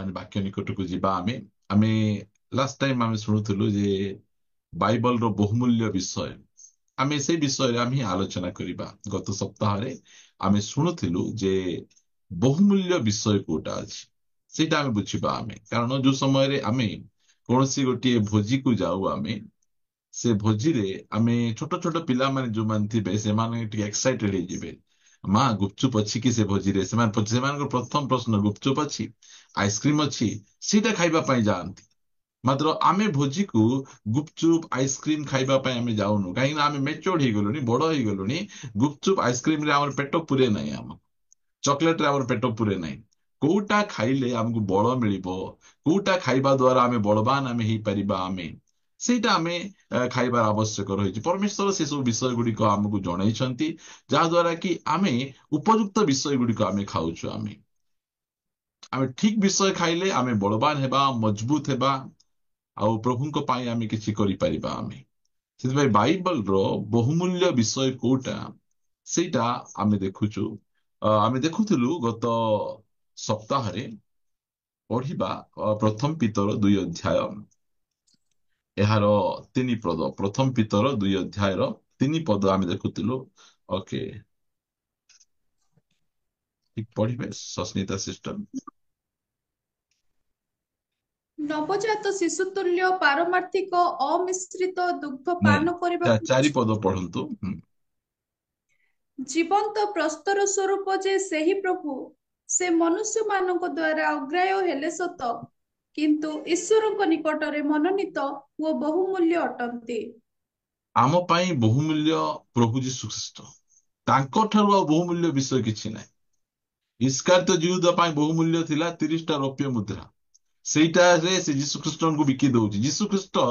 ବର୍ତ୍ତମାନ ବାକ୍ୟ ନିକଟକୁ ଯିବା। ଆମେ ଆମେ ଲାଷ୍ଟ ଟାଇମ ଆମେ ଶୁଣୁଥିଲୁ ଯେ ବାଇବଲର ବହୁମୂଲ୍ୟ ବିଷୟ, ଆମେ ସେଇ ବିଷୟରେ ଆମେ ହିଁ ଆଲୋଚନା କରିବା। ଗତ ସପ୍ତାହରେ ଆମେ ଶୁଣୁଥିଲୁ ଯେ ବହୁମୂଲ୍ୟ ବିଷୟ କୋଉଟା ଅଛି ସେଇଟା ଆମେ ବୁଝିବା। ଆମେ କାରଣ ଯୋଉ ସମୟରେ ଆମେ କୌଣସି ଗୋଟିଏ ଭୋଜିକୁ ଯାଉ, ଆମେ ସେ ଭୋଜିରେ ଆମେ ଛୋଟ ଛୋଟ ପିଲାମାନେ ଯୋଉମାନେ ଥିବେ ସେମାନେ ଟିକେ ଏକ୍ସାଇଟେଡ ହେଇଯିବେ। ମା ଗୁପଚୁପ ଅଛି କି ସେ ଭୋଜିରେ, ସେମାନଙ୍କର ପ୍ରଥମ ପ୍ରଶ୍ନ ଗୁପଚୁପ ଅଛି, ଆଇସ୍କ୍ରିମ ଅଛି, ସେଇଟା ଖାଇବା ପାଇଁ ଯାଆନ୍ତି। ମାତ୍ର ଆମେ ଭୋଜିକୁ ଗୁପଚୁପ ଆଇସ୍କ୍ରିମ ଖାଇବା ପାଇଁ ଆମେ ଯାଉନୁ, କାହିଁକି ନା ଆମେ ମେଚୋର୍ଡ ହେଇଗଲୁଣି, ବଡ ହେଇଗଲୁଣି। ଗୁପଚୁପ ଆଇସ୍କ୍ରିମ ରେ ଆମର ପେଟ ପୁରେ ନାହିଁ, ଆମ ଚକୋଲେଟ ରେ ଆମର ପେଟ ପୁରେ ନାହିଁ। କୋଉଟା ଖାଇଲେ ଆମକୁ ବଳ ମିଳିବ, କୋଉଟା ଖାଇବା ଦ୍ଵାରା ଆମେ ବଳବାନ ଆମେ ହେଇପାରିବା, ଆମେ ସେଇଟା ଆମେ ଖାଇବାର ଆବଶ୍ୟକ ରହିଛି। ପରମେଶ୍ୱର ସେ ସବୁ ବିଷୟ ଗୁଡିକ ଆମକୁ ଜଣେଇଛନ୍ତି, ଯାହା ଦ୍ୱାରା କି ଆମେ ଉପଯୁକ୍ତ ବିଷୟ ଗୁଡିକ ଆମେ ଖାଉଛୁ। ଆମେ ଠିକ ବିଷୟ ଖାଇଲେ ଆମେ ବଳବାନ ହେବା, ମଜବୁତ ହେବା, ଆଉ ପ୍ରଭୁଙ୍କ ପାଇଁ ଆମେ କିଛି କରିପାରିବା। ଆମେ ସେଥିପାଇଁ ବାଇବଲର ବହୁମୂଲ୍ୟ ବିଷୟ କୋଉଟା ସେଇଟା ଆମେ ଦେଖୁଛୁ। ଆମେ ଦେଖୁଥିଲୁ ଗତ ସପ୍ତାହରେ ପଢିବା ପ୍ରଥମ ପିତର 2 ଅଧ୍ୟାୟ, ଏହାର 3 ପଦ। ପ୍ରଥମ ପିତର 2 ଅଧ୍ୟାୟର 3 ପଦ ଆମେ ଦେଖୁଥିଲୁ। ଓକେ, ଠିକ ପଢିବେ ସସ୍ମିତା ସିଷ୍ଟର। ନବଜାତ ଶିଶୁ ତୁଲ୍ୟ ପାରମାର୍ଥିକ ଅମିଶ୍ରିତ ଦୁଗ୍ଧ ନାଇଁ, ପାନ କରିବାକୁ 4 ପଦ ପଢନ୍ତୁ। ଜୀବନ୍ତ ପ୍ରସ୍ତର ସ୍ୱରୂପ ଯେ ସେହି ପ୍ରଭୁ, ସେ ମନୁଷ୍ୟମାନଙ୍କ ଦ୍ୱାରା ଅଗ୍ରାହ୍ୟ ହେଲେ ସତ, କିନ୍ତୁ ଈଶ୍ୱରଙ୍କ ନିକଟରେ ମନୋନୀତ ଓ ବହୁମୂଲ୍ୟ ଅଟନ୍ତି। ଆମ ପାଇଁ ବହୁମୂଲ୍ୟ ପ୍ରଭୁ ଯୀଶୁ ଖ୍ରୀଷ୍ଟ, ତାଙ୍କ ଠାରୁ ଆଉ ବହୁମୂଲ୍ୟ ବିଷୟ କିଛି ନାହିଁ। ଇସ୍କାରିୟତ ଜିହୁଦା ପାଇଁ ବହୁମୂଲ୍ୟ ଥିଲା 30ଟା ରୌପ୍ୟ ମୁଦ୍ରା, ସେଇଟାରେ ସେ ଯୀଶୁଖ୍ରୀଷ୍ଟଙ୍କୁ ବିକି ଦଉଛି। ଯୀଶୁଖ୍ରୀଷ୍ଟ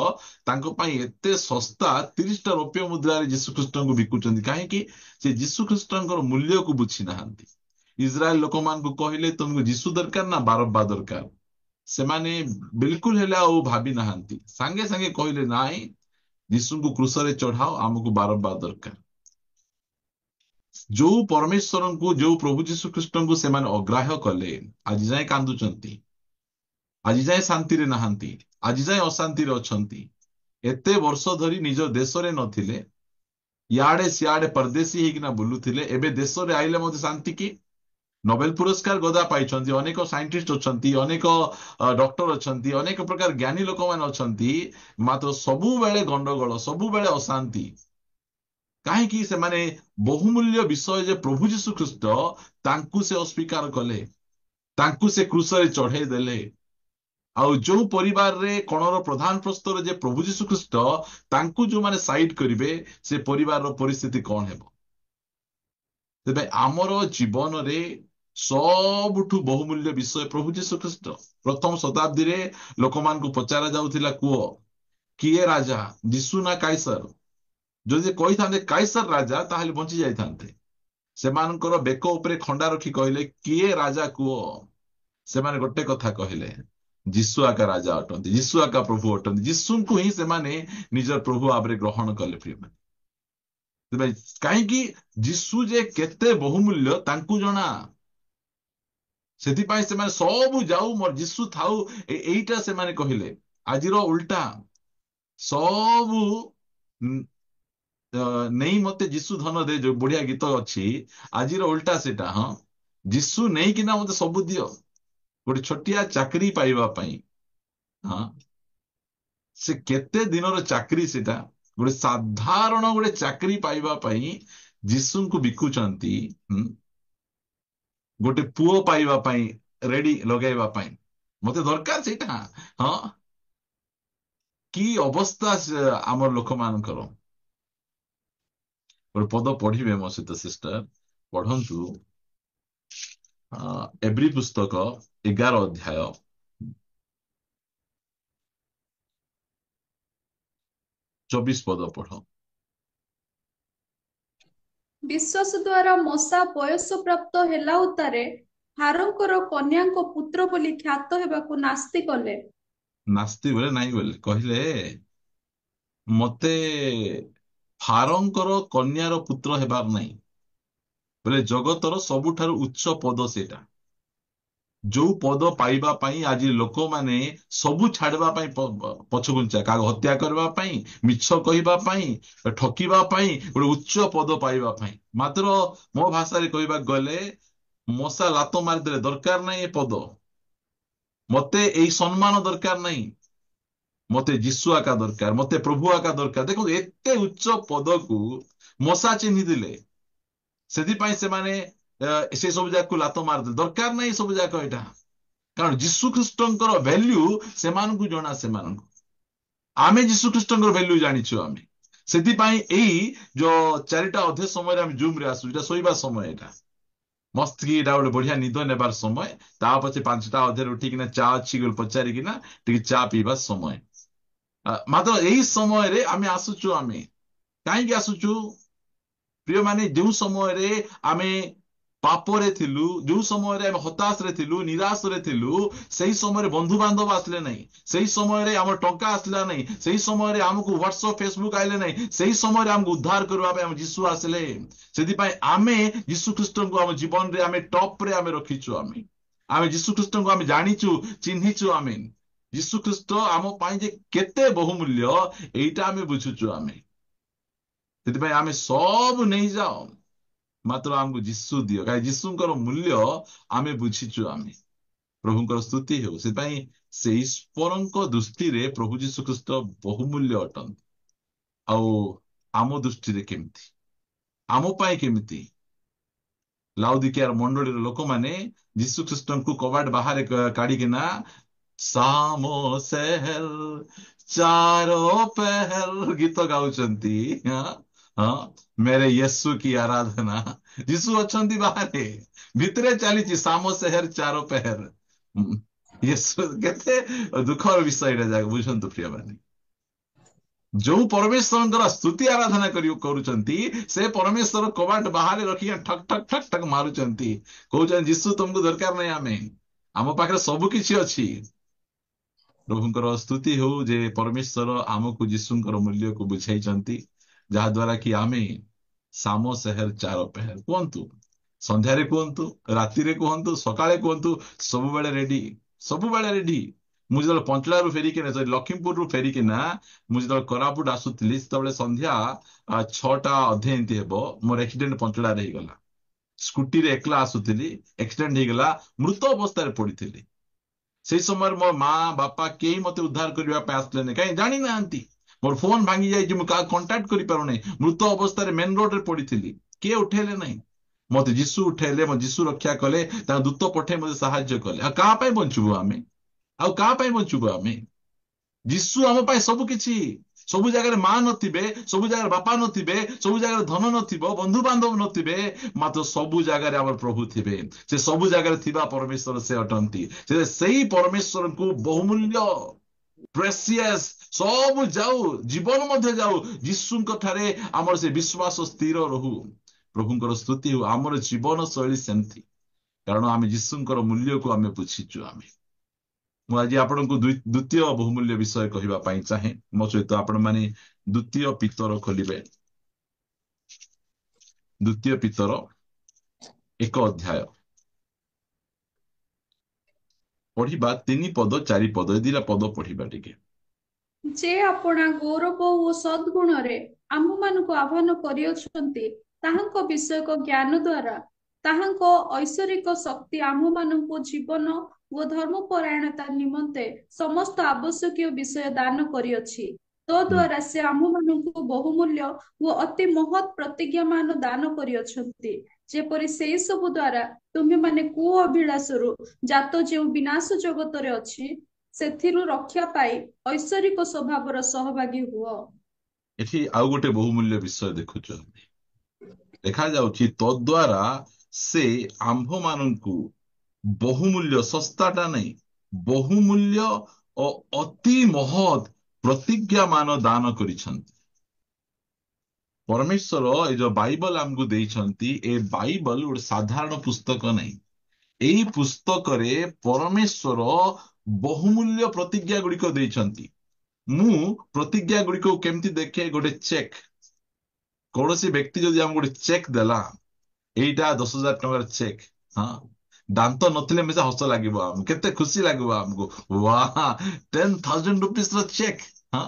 ତାଙ୍କ ପାଇଁ ଏତେ ଶସ୍ତା, 30ଟା ରୌପ୍ୟ ମୁଦ୍ରାରେ ଯୀଶୁଖ୍ରୀଷ୍ଟଙ୍କୁ ବିକୁଛନ୍ତି। କାହିଁକି? ସେ ଯୀଶୁଖ୍ରୀଷ୍ଟଙ୍କର ମୂଲ୍ୟକୁ ବୁଝି ନାହାନ୍ତି। ଇସ୍ରାଏଲ ଲୋକମାନଙ୍କୁ କହିଲେ ତମକୁ ଯୀଶୁ ଦରକାର ନା ବାରବ୍ବା ଦରକାର, ସେମାନେ ବିଲକୁଲ ହେଲେ ଆଉ ଭାବି ନାହାନ୍ତି। ସାଙ୍ଗେ ସାଙ୍ଗେ କହିଲେ ନାଇଁ, ଯୀଶୁଙ୍କୁ କ୍ରୁଶରେ ଚଢାଅ, ଆମକୁ ବାରବ୍ବା ଦରକାର। ଯୋଉ ପରମେଶ୍ୱରଙ୍କୁ, ଯୋଉ ପ୍ରଭୁ ଯୀଶୁ ଖ୍ରୀଷ୍ଟଙ୍କୁ ସେମାନେ ଅଗ୍ରାହ୍ୟ କଲେ, ଆଜି ଯାଏ କାନ୍ଦୁଛନ୍ତି, ଆଜି ଯାଏ ଶାନ୍ତିରେ ନାହାନ୍ତି, ଆଜି ଯାଏ ଅଶାନ୍ତିରେ ଅଛନ୍ତି। ଏତେ ବର୍ଷ ଧରି ନିଜ ଦେଶରେ ନଥିଲେ, ଇଆଡେ ସିଆଡେ ପରଦେଶୀ ହେଇକିନା ବୁଲୁଥିଲେ, ଏବେ ଦେଶରେ ଆଇଲେ ମଧ୍ୟ ଶାନ୍ତି କି? ନୋବେଲ ପୁରସ୍କାର ଗଦା ପାଇଛନ୍ତି, ଅନେକ ସାଇଣ୍ଟିଷ୍ଟ ଅଛନ୍ତି, ଅନେକ ଡକ୍ଟର ଅଛନ୍ତି, ଅନେକ ପ୍ରକାର ଜ୍ଞାନୀ ଲୋକମାନେ ଅଛନ୍ତି, ମାତ୍ର ସବୁବେଳେ ଗଣ୍ଡଗୋଳ, ସବୁବେଳେ ଅଶାନ୍ତି। କାହିଁକି? ସେମାନେ ବହୁମୂଲ୍ୟ ବିଷୟ ଯେ ପ୍ରଭୁ ଯୀଶୁ ଖ୍ରୀଷ୍ଟ, ତାଙ୍କୁ ସେ ଅସ୍ୱୀକାର କଲେ, ତାଙ୍କୁ ସେ କ୍ରୁଶରେ ଚଢେଇ ଦେଲେ। ଆଉ ଯୋଉ ପରିବାରରେ କଣର ପ୍ରଧାନ ପ୍ରସ୍ତର ଯେ ପ୍ରଭୁ ଯୀଶୁ ଖ୍ରୀଷ୍ଟ, ତାଙ୍କୁ ଯୋଉମାନେ ସାଇଡ କରିବେ, ସେ ପରିବାରର ପରିସ୍ଥିତି କଣ ହେବ? ସେଥିପାଇଁ ଆମର ଜୀବନରେ ସବୁଠୁ ବହୁମୂଲ୍ୟ ବିଷୟ ପ୍ରଭୁ ଯୀଶୁ ଖ୍ରୀଷ୍ଟ। ପ୍ରଥମ ଶତାବ୍ଦୀରେ ଲୋକମାନଙ୍କୁ ପଚରା ଯାଉଥିଲା, କୁହ କିଏ ରାଜା, ଯୀଶୁ ନା କାଇସର? ଯଦି କହିଥାନ୍ତେ କାଇସର ରାଜା, ତାହେଲେ ବଞ୍ଚି ଯାଇଥାନ୍ତେ। ସେମାନଙ୍କର ବେକ ଉପରେ ଖଣ୍ଡା ରଖି କହିଲେ, କିଏ ରାଜା କୁହ? ସେମାନେ ଗୋଟେ କଥା କହିଲେ, ଯୀଶୁ ଆକା ରାଜା ଅଟନ୍ତି, ଯୀଶୁ ଆକା ପ୍ରଭୁ ଅଟନ୍ତି। ଯୀଶୁଙ୍କୁ ହିଁ ସେମାନେ ନିଜର ପ୍ରଭୁ ଭାବରେ ଗ୍ରହଣ କଲେ। ପ୍ରିୟମାନେ, ସେଥିପାଇଁ କାହିଁକି? ଯୀଶୁ ଯେ କେତେ ବହୁମୂଲ୍ୟ ତାଙ୍କୁ ଜଣା। ସେଥିପାଇଁ ସେମାନେ ସବୁ ଯାଉ, ମୋର ଯୀଶୁ ଥାଉ, ଏଇଟା ସେମାନେ କହିଲେ। ଆଜିର ଉଲ୍ଟା, ସବୁ ନେଇ ମତେ ଯୀଶୁ ଧନ ଦେ, ଯୋଉ ବଢିଆ ଗୀତ ଅଛି, ଆଜିର ଉଲ୍ଟା ସେଟା। ହଁ, ଯୀଶୁ ନେଇକିନା ମତେ ସବୁ ଦିଅ। ଗୋଟେ ଛୋଟିଆ ଚାକିରି ପାଇବା ପାଇଁ, ହଁ, ସେ କେତେ ଦିନର ଚାକିରି ସେଟା, ଗୋଟେ ସାଧାରଣ ଗୋଟେ ଚାକିରି ପାଇବା ପାଇଁ ଯୀଶୁଙ୍କୁ ବିକୁଛନ୍ତି। ଗୋଟେ ପୁଅ ପାଇବା ପାଇଁ ରେଡି ଲଗେଇବା ପାଇଁ, ମତେ ଦରକାର ସେଇଟା। ହଁ, କି ଅବସ୍ଥା ଆମର ଲୋକମାନଙ୍କର। ଗୋଟେ ପଦ ପଢିବେ ମୋ ସହିତ ସିଷ୍ଟର, ପଢନ୍ତୁ। ଏବ୍ରି ପୁସ୍ତକ 11 ଅଧ୍ୟାୟ 24 ପଦ ପଢ। ବିଶ୍ୱାସ ଦ୍ୱାରା ମୋଶା ବୟସ ପ୍ରାପ୍ତ ହେଲା ଉତ୍ତାରେ ହାରଙ୍କର କନ୍ୟାଙ୍କ ପୁତ୍ର ବୋଲି ଖ୍ୟାତ ହେବାକୁ ନାସ୍ତି କଲେ। ନାସ୍ତି ବୋଲେ ନାଇଁ ବୋଲେ କହିଲେ, ମତେ ଫାରଙ୍କର କନ୍ୟାର ପୁତ୍ର ହେବାର ନାହିଁ ବୋଲେ ଜଗତର ସବୁଠାରୁ ଉଚ୍ଚ ପଦ ସେଇଟା। ଯୋଉ ପଦ ପାଇବା ପାଇଁ ଆଜି ଲୋକମାନେ ସବୁ ଛାଡିବା ପାଇଁ ପଛଘୁଞ୍ଚା, କାହାକୁ ହତ୍ୟା କରିବା ପାଇଁ, ମିଛ କହିବା ପାଇଁ, ଠକିବା ପାଇଁ, ଗୋଟେ ଉଚ୍ଚ ପଦ ପାଇବା ପାଇଁ। ମାତ୍ର ମୋ ଭାଷାରେ କହିବାକୁ ଗଲେ ମଶା ଲାତ ମାରିଦେଲେ ଦରକାର ନାହିଁ ଏ ପଦ, ମତେ ଏଇ ସମ୍ମାନ ଦରକାର ନାହିଁ, ମତେ ଯୀଶୁ ଆକା ଦରକାର, ମତେ ପ୍ରଭୁ ଆକା ଦରକାର। ଦେଖନ୍ତୁ ଏତେ ଉଚ୍ଚ ପଦକୁ ମଶା ଚିହ୍ନିଥିଲେ, ସେଥିପାଇଁ ସେମାନେ ସେ ସବୁ ଯାକକୁ ଲାତ ମାରିଦେଲେ। ଦରକାର ନାହିଁ ଏ ସବୁ ଯାକ ଏଇଟା, କାରଣ ଯୀଶୁ ଖ୍ରୀଷ୍ଟଙ୍କର ଭ୍ୟାଲ୍ୟୁ ସେମାନଙ୍କୁ ଜଣା, ସେମାନଙ୍କୁ। ଆମେ ଯୀଶୁ ଖ୍ରୀଷ୍ଟଙ୍କର ଭ୍ୟାଲ୍ୟୁ ଜାଣିଛୁ ଆମେ। ସେଥିପାଇଁ ଏଇ ଯୋଉ 4ଟା ଅଧେ ସମୟରେ ଆମେ ଜୁମ ରେ ଆସୁ, ଏଇଟା ଶୋଇବା ସମୟ, ଏଇଟା ମସ୍ତ କି ଏଇଟା ଗୋଟେ ବଢିଆ ନିଦ ନେବାର ସମୟ। ତା ପଛେ 5ଟା ଅଧେରେ ଉଠିକିନା ଚା ଅଛି ବୋଲି ପଚାରିକିନା ଟିକେ ଚା ପିଇବା ସମୟ। ମାତ୍ର ଏଇ ସମୟରେ ଆମେ ଆସୁଛୁ। ଆମେ କାହିଁକି ଆସୁଛୁ ପ୍ରିୟମାନେ? ଯେଉଁ ସମୟରେ ଆମେ ପାପରେ ଥିଲୁ, ଯୋଉ ସମୟରେ ଆମେ ହତାଶରେ ଥିଲୁ, ନିରାଶରେ ଥିଲୁ, ସେଇ ସମୟରେ ବନ୍ଧୁବାନ୍ଧବ ଆସିଲେ ନାହିଁ, ସେଇ ସମୟରେ ଆମର ଟଙ୍କା ଆସିଲା ନାହିଁ, ସେଇ ସମୟରେ ଆମକୁ ହ୍ୱାଟ୍ସଆପ୍ ଫେସବୁକ୍ ଆଇଲେ ନାହିଁ, ସେଇ ସମୟରେ ଆମକୁ ଉଦ୍ଧାର କରିବା ପାଇଁ ଆମ ଯୀଶୁ ଆସିଲେ। ସେଥିପାଇଁ ଆମେ ଯୀଶୁ ଖ୍ରୀଷ୍ଟଙ୍କୁ ଆମ ଜୀବନରେ ଆମେ ଟପରେ ଆମେ ରଖିଛୁ। ଆମେ ଆମେ ଯୀଶୁ ଖ୍ରୀଷ୍ଟଙ୍କୁ ଆମେ ଜାଣିଛୁ, ଚିହ୍ନିଛୁ। ଆମେ ଯୀଶୁ ଖ୍ରୀଷ୍ଟ ଆମ ପାଇଁ ଯେ କେତେ ବହୁମୂଲ୍ୟ ଏଇଟା ଆମେ ବୁଝୁଛୁ। ଆମେ ସେଥିପାଇଁ ଆମେ ସବୁ ନେଇଯାଅ, ମାତ୍ର ଆମକୁ ଯୀଶୁ ଦିଅ, କାହିଁକି ଯୀଶୁଙ୍କର ମୂଲ୍ୟ ଆମେ ବୁଝିଛୁ। ଆମେ ପ୍ରଭୁଙ୍କର ସ୍ତୁତି ହେଉ। ସେଥିପାଇଁ ସେ ଈଶ୍ୱରଙ୍କ ଦୃଷ୍ଟିରେ ପ୍ରଭୁ ଯୀଶୁ ଖ୍ରୀଷ୍ଟ ବହୁମୂଲ୍ୟ ଅଟନ୍ତି। ଆଉ ଆମ ଦୃଷ୍ଟିରେ କେମିତି, ଆମ ପାଇଁ କେମିତି? ଲାଉଦିକିଆର ମଣ୍ଡଳୀର ଲୋକମାନେ ଯୀଶୁ ଖ୍ରୀଷ୍ଟଙ୍କୁ କବାଟ ବାହାରେ କାଢିକିନା ସାମୋ ସେହେଲ ଚାରୋ ପେହେଲ ଗୀତ ଗାଉଛନ୍ତି। ହଁ, ହଁ, ମେରେ ୟେଶୁ କି ଆରାଧନା। ଯୀଶୁ ଅଛନ୍ତି ବାହାରେ, ଭିତରେ ଚାଲିଛି ସାମୋ ସେହେର ଚାରୋ ପେହେର। ୟେଶୁ, କେତେ ଦୁଃଖର ବିଷୟ ଏଇଟା ଯାକ, ବୁଝନ୍ତୁ ପ୍ରିୟମାନେ। ଯୋଉ ପରମେଶ୍ୱରଙ୍କର ସ୍ତୁତି ଆରାଧନା କରୁଛନ୍ତି, ସେ ପରମେଶ୍ୱର କବାଟ ବାହାରେ ରଖିକି ଠକ୍ ଠକ୍ ଠକ୍ ଠକ୍ ମାରୁଛନ୍ତି, କହୁଛନ୍ତି ଯୀଶୁ ତୁମକୁ ଦରକାର ନାହିଁ, ଆମେ, ଆମ ପାଖରେ ସବୁ କିଛି ଅଛି। ପ୍ରଭୁଙ୍କର ସ୍ତୁତି ହଉ ଯେ ପରମେଶ୍ୱର ଆମକୁ ଯୀଶୁଙ୍କର ମୂଲ୍ୟକୁ ବୁଝାଇଛନ୍ତି, ଯାହା ଦ୍ୱାରା କି ଆମେ ସାମୋ ସେହେର ଚାରୋ ପେହେର କୁହନ୍ତୁ, ସନ୍ଧ୍ୟାରେ କୁହନ୍ତୁ, ରାତିରେ କୁହନ୍ତୁ, ସକାଳେ କୁହନ୍ତୁ, ସବୁବେଳେ ରେଡି, ସବୁବେଳେ ରେଡି। ମୁଁ ଯେତେବେଳେ ପଞ୍ଚଳାରୁ ଫେରିକିନା, ଲକ୍ଷ୍ମୀପୁରରୁ ଫେରିକିନା ମୁଁ ଯେତେବେଳେ କୋରାପୁଟ ଆସୁଥିଲି, ସେତେବେଳେ ସନ୍ଧ୍ୟା 6ଟା ଅଧେ ଏମିତି ହେବ, ମୋର ଆକ୍ସିଡେଣ୍ଟ ପଞ୍ଚଳାରେ ହେଇଗଲା। ସ୍କୁଟିରେ ଏକଲା ଆସୁଥିଲି, ଆକ୍ସିଡେଣ୍ଟ ହେଇଗଲା, ମୃତ ଅବସ୍ଥାରେ ପଡିଥିଲି। ସେଇ ସମୟରେ ମୋ ମା ବାପା କେହି ମତେ ଉଦ୍ଧାର କରିବା ପାଇଁ ଆସିଲେନି, କାହିଁ ଜାଣିନାହାନ୍ତି। ମୋର ଫୋନ ଭାଙ୍ଗି ଯାଇଛି, ମୁଁ କାହାକୁ କଣ୍ଟାକ୍ଟ କରିପାରୁନାହିଁ, ମୃତ ଅବସ୍ଥାରେ ମେନ୍ ରୋଡରେ ପଡିଥିଲି, କିଏ ଉଠେଇଲେ ନାହିଁ। ମତେ ଯୀଶୁ ଉଠେଇଲେ, ମୋ ଯୀଶୁ ରକ୍ଷା କଲେ, ତାଙ୍କ ଦୂତ ପଠେଇ ମତେ ସାହାଯ୍ୟ କଲେ। ଆଉ କାହା ପାଇଁ ବଞ୍ଚିବୁ ଆମେ? ଆଉ କାହା ପାଇଁ ବଞ୍ଚିବୁ ଆମେ? ଯୀଶୁ ଆମ ପାଇଁ ସବୁ କିଛି। ସବୁ ଜାଗାରେ ମା ନଥିବେ, ସବୁ ଜାଗାରେ ବାପା ନଥିବେ, ସବୁ ଜାଗାରେ ଧନ ନଥିବ, ବନ୍ଧୁବାନ୍ଧବ ନଥିବେ, ମାତ୍ର ସବୁ ଜାଗାରେ ଆମର ପ୍ରଭୁ ଥିବେ। ସେ ସବୁ ଜାଗାରେ ଥିବା ପରମେଶ୍ୱର ସେ ଅଟନ୍ତି। ସେଇ ପରମେଶ୍ୱରଙ୍କୁ ବହୁମୂଲ୍ୟ, ପ୍ରେସିୟସ୍, ସବୁ ଯାଉ, ଜୀବନ ମଧ୍ୟ ଯାଉ, ଯୀଶୁଙ୍କ ଠାରେ ଆମର ସେ ବିଶ୍ୱାସ ସ୍ଥିର ରହୁ। ପ୍ରଭୁଙ୍କର ସ୍ତୁତି ହଉ। ଆମର ଜୀବନ ଶୈଳୀ ସେମିତି, କାରଣ ଆମେ ଯୀଶୁଙ୍କର ମୂଲ୍ୟକୁ ଆମେ ବୁଝିଛୁ। ମୁଁ ଆଜି ଆପଣଙ୍କୁ ଦ୍ୱିତୀୟ ବହୁମୂଲ୍ୟ ବିଷୟ କହିବା ପାଇଁ ଚାହେଁ। ମୋ ସହିତ ଆପଣମାନେ ଦ୍ୱିତୀୟ ପିତର ଖୋଲିବେ, ଦ୍ୱିତୀୟ ପିତର 1 ଅଧ୍ୟାୟ ପଢିବା, 3 ପଦ 4 ପଦ, ଏ ଦିଟା ପଦ ପଢିବା ଟିକେ। ଯେ ଆପଣା ଗୌରବ ଓ ସଦ୍ଗୁଣରେ ଆମ୍ଭମାନଙ୍କୁ ଆହ୍ୱାନ କରିଅଛନ୍ତି, ତାହାଙ୍କ ବିଷୟକ ଜ୍ଞାନ ଦ୍ୱାରା ତାହାଙ୍କ ଐଶ୍ୱରିକ ଶକ୍ତି ଆମ୍ଭମାନଙ୍କୁ ଜୀବନ ଓ ଧର୍ମପରାୟଣତା ନିମନ୍ତେ ସମସ୍ତ ଆବଶ୍ୟକୀୟ ବିଷୟ ଦାନ କରିଅଛି। ତ ହୁଁ। ଦ୍ୱାରା ସେ ଆମ୍ଭମାନଙ୍କୁ ବହୁମୂଲ୍ୟ ଓ ଅତି ମହତ୍ ପ୍ରତିଜ୍ଞାମାନ ଦାନ କରିଅଛନ୍ତି, ଯେପରି ସେଇ ସବୁ ଦ୍ୱାରା ତୁମେମାନେ କୁ ଅଭିଳାଷରୁ ଜାତ ଯେଉଁ ବିନାଶ ଜଗତରେ ଅଛି, ସେଥିରୁ ରକ୍ଷା ପାଇ ଐଶ୍ୱରିକ ସ୍ୱଭାବର ସହଭାଗୀ ହୁଅ। ଏଠି ଆଉ ଗୋଟେ ବହୁମୂଲ୍ୟ ବିଷୟ ଦେଖୁଛୁ ଆମେ। ଦେଖାଯାଉଛି ତଦ୍ୱାରା ସେ ଆମ୍ଭମାନଙ୍କୁ ବହୁମୂଲ୍ୟ, ଶସ୍ତାଟା ନାହିଁ, ବହୁମୂଲ୍ୟ ଓ ଅତି ମହତ୍ ପ୍ରତିଜ୍ଞା ମାନ ଦାନ କରିଛନ୍ତି। ପରମେଶ୍ୱର ଏଇ ଯୋଉ ବାଇବଲ ଆମକୁ ଦେଇଛନ୍ତି, ଏ ବାଇବଲ ଗୋଟେ ସାଧାରଣ ପୁସ୍ତକ ନାହିଁ। ଏଇ ପୁସ୍ତକରେ ପରମେଶ୍ୱର ବହୁମୂଲ୍ୟ ପ୍ରତିଜ୍ଞା ଗୁଡିକ ଦେଇଛନ୍ତି। ମୁଁ ପ୍ରତିଜ୍ଞା ଗୁଡିକ କେମିତି ଦେଖେ? ଗୋଟେ ଚେକ୍, କୌଣସି ବ୍ୟକ୍ତି ଯଦି ଆମକୁ ଗୋଟେ ଚେକ୍ ଦେଲା, ଏଇଟା 10,000 ଟଙ୍କାର ଚେକ୍, ହଁ, ଦାନ୍ତ ନଥିଲେ ମିଶା ହସ ଲାଗିବ ଆମକୁ, କେତେ ଖୁସି ଲାଗିବ ଆମକୁ। ୱାହା, 10,000 ର ଚେକ୍। ହଁ,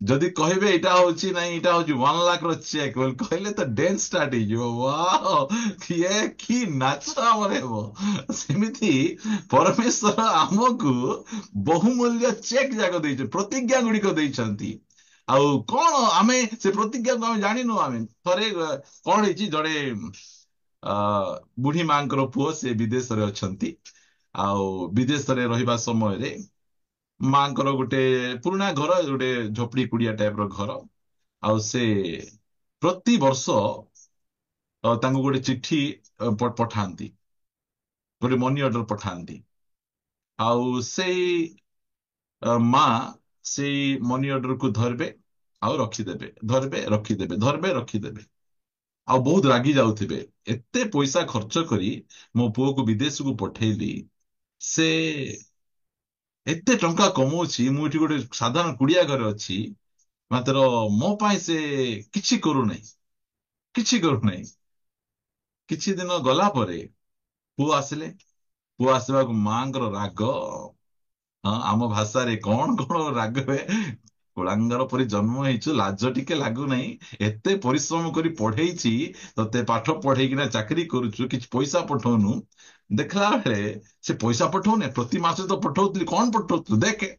ଯଦି କହିବେ ଏଇଟା ହଉଛି ନାଇଁ ଏଇଟା ହଉଛି 1 ଲାଖ ର ଚେକ୍ ବୋଲି କହିଲେ ତ ଡ୍ୟାନ୍ସ ଷ୍ଟାର୍ଟ ହେଇଯିବ। ୱାଓ, କିଏ କି ନାଚ ଆମର ହେବ। ସେମିତି ପରମେଶ୍ୱର ଆମକୁ ବହୁମୂଲ୍ୟ ଚେକ୍ ଯାକ ଦେଇଛନ୍ତି, ପ୍ରତିଜ୍ଞା ଗୁଡିକ ଦେଇଛନ୍ତି। ଆଉ କଣ ଆମେ ସେ ପ୍ରତିଜ୍ଞାକୁ ଆମେ ଜାଣିନୁ। ଆମେ ଥରେ କଣ ହେଇଛି, ଜଣେ ଅ ବୁଢୀ ମାଙ୍କର ପୁଅ ସେ ବିଦେଶରେ ଅଛନ୍ତି। ଆଉ ବିଦେଶରେ ରହିବା ସମୟରେ ମାଙ୍କର ଗୋଟେ ପୁରୁଣା ଘର, ଗୋଟେ ଝୋପଡି କୁଡିଆ ଟାଇପ ର ଘର। ଆଉ ସେ ପ୍ରତିବର୍ଷ ତାଙ୍କୁ ଗୋଟେ ଚିଠି ପଠାନ୍ତି, ଗୋଟେ ମନି ଅର୍ଡର ପଠାନ୍ତି। ଆଉ ସେଇ ମା ସେଇ ମନି ଅର୍ଡରକୁ ଧରିବେ ଆଉ ରଖିଦେବେ, ଧରିବେ ରଖିଦେବେ, ଧରିବେ ରଖିଦେବେ। ଆଉ ବହୁତ ରାଗି ଯାଉଥିବେ, ଏତେ ପଇସା ଖର୍ଚ୍ଚ କରି ମୋ ପୁଅକୁ ବିଦେଶକୁ ପଠେଇଲି, ସେ ଏତେ ଟଙ୍କା କମଉଛି, ମୁଁ ଏଠି ଗୋଟେ ସାଧାରଣ କୁଡିଆ ଘରେ ଅଛି, ମାତ୍ର ମୋ ପାଇଁ ସେ କିଛି କରୁନାହିଁ, କିଛି କରୁନାହିଁ। କିଛି ଦିନ ଗଲା ପରେ ପୁଅ ଆସିଲେ। ପୁଅ ଆସିବାକୁ ମାଙ୍କର ରାଗ, ହଁ, ଆମ ଭାଷାରେ କଣ କଣ ରାଗ ହୁଏ। କୁଳାଙ୍ଗର ପରି ଜନ୍ମ ହେଇଛୁ, ଲାଜ ଟିକେ ଲାଗୁନାହିଁ। ଏତେ ପରିଶ୍ରମ କରି ପଢେଇଛି, ତତେ ପାଠ ପଢେଇକିନା ଚାକିରି କରୁଛୁ, କିଛି ପଇସା ପଠଉନୁ। ଦେଖିଲା ବେଳେ ସେ ପଇସା ପଠଉନି, ପ୍ରତି ମାସ ତ ପଠଉଥିଲି, କଣ ପଠଉଥିଲୁ ଦେଖେ।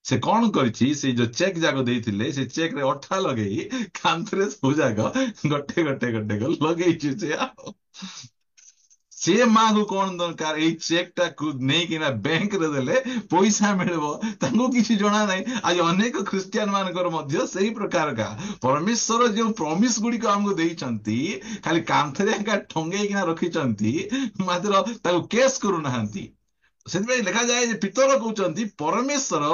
ସେ କଣ କରିଛି, ସେଇ ଯୋଉ ଚେକ୍ ଯାକ ଦେଇଥିଲେ ସେ ଚେକ୍ ରେ ଅଠା ଲଗେଇ କାନ୍ଥରେ ସବୁ ଯାକ ଗୋଟେ ଗୋଟେ ଗୋଟେ ଲଗେଇଛି ସେ। ଆଉ ସେ ମାକୁ କଣ ଦରକାର, ଏଇ ଚେକ୍ ଟାକୁ ନେଇକିନା ବ୍ୟାଙ୍କରେ ଦେଲେ ପଇସା ମିଳିବ, ତାଙ୍କୁ କିଛି ଜଣା ନାହିଁ। ଆଜି ଅନେକ ଖ୍ରୀଷ୍ଟିଆନ ମାନଙ୍କର ମଧ୍ୟ ସେଇ ପ୍ରକାର ପରମେଶ୍ୱର ଯୋଉ ପ୍ରମିସ ଗୁଡିକ ଆମକୁ ଦେଇଛନ୍ତି, ଖାଲି କାନ୍ଥରେ ଏକା ଟଙ୍ଗେଇକିନା ରଖିଛନ୍ତି, ମାତ୍ର ତାକୁ କେସ୍ କରୁନାହାନ୍ତି। ସେଥିପାଇଁ ଲେଖାଯାଏ ଯେ ପିତର କହୁଛନ୍ତି ପରମେଶ୍ୱର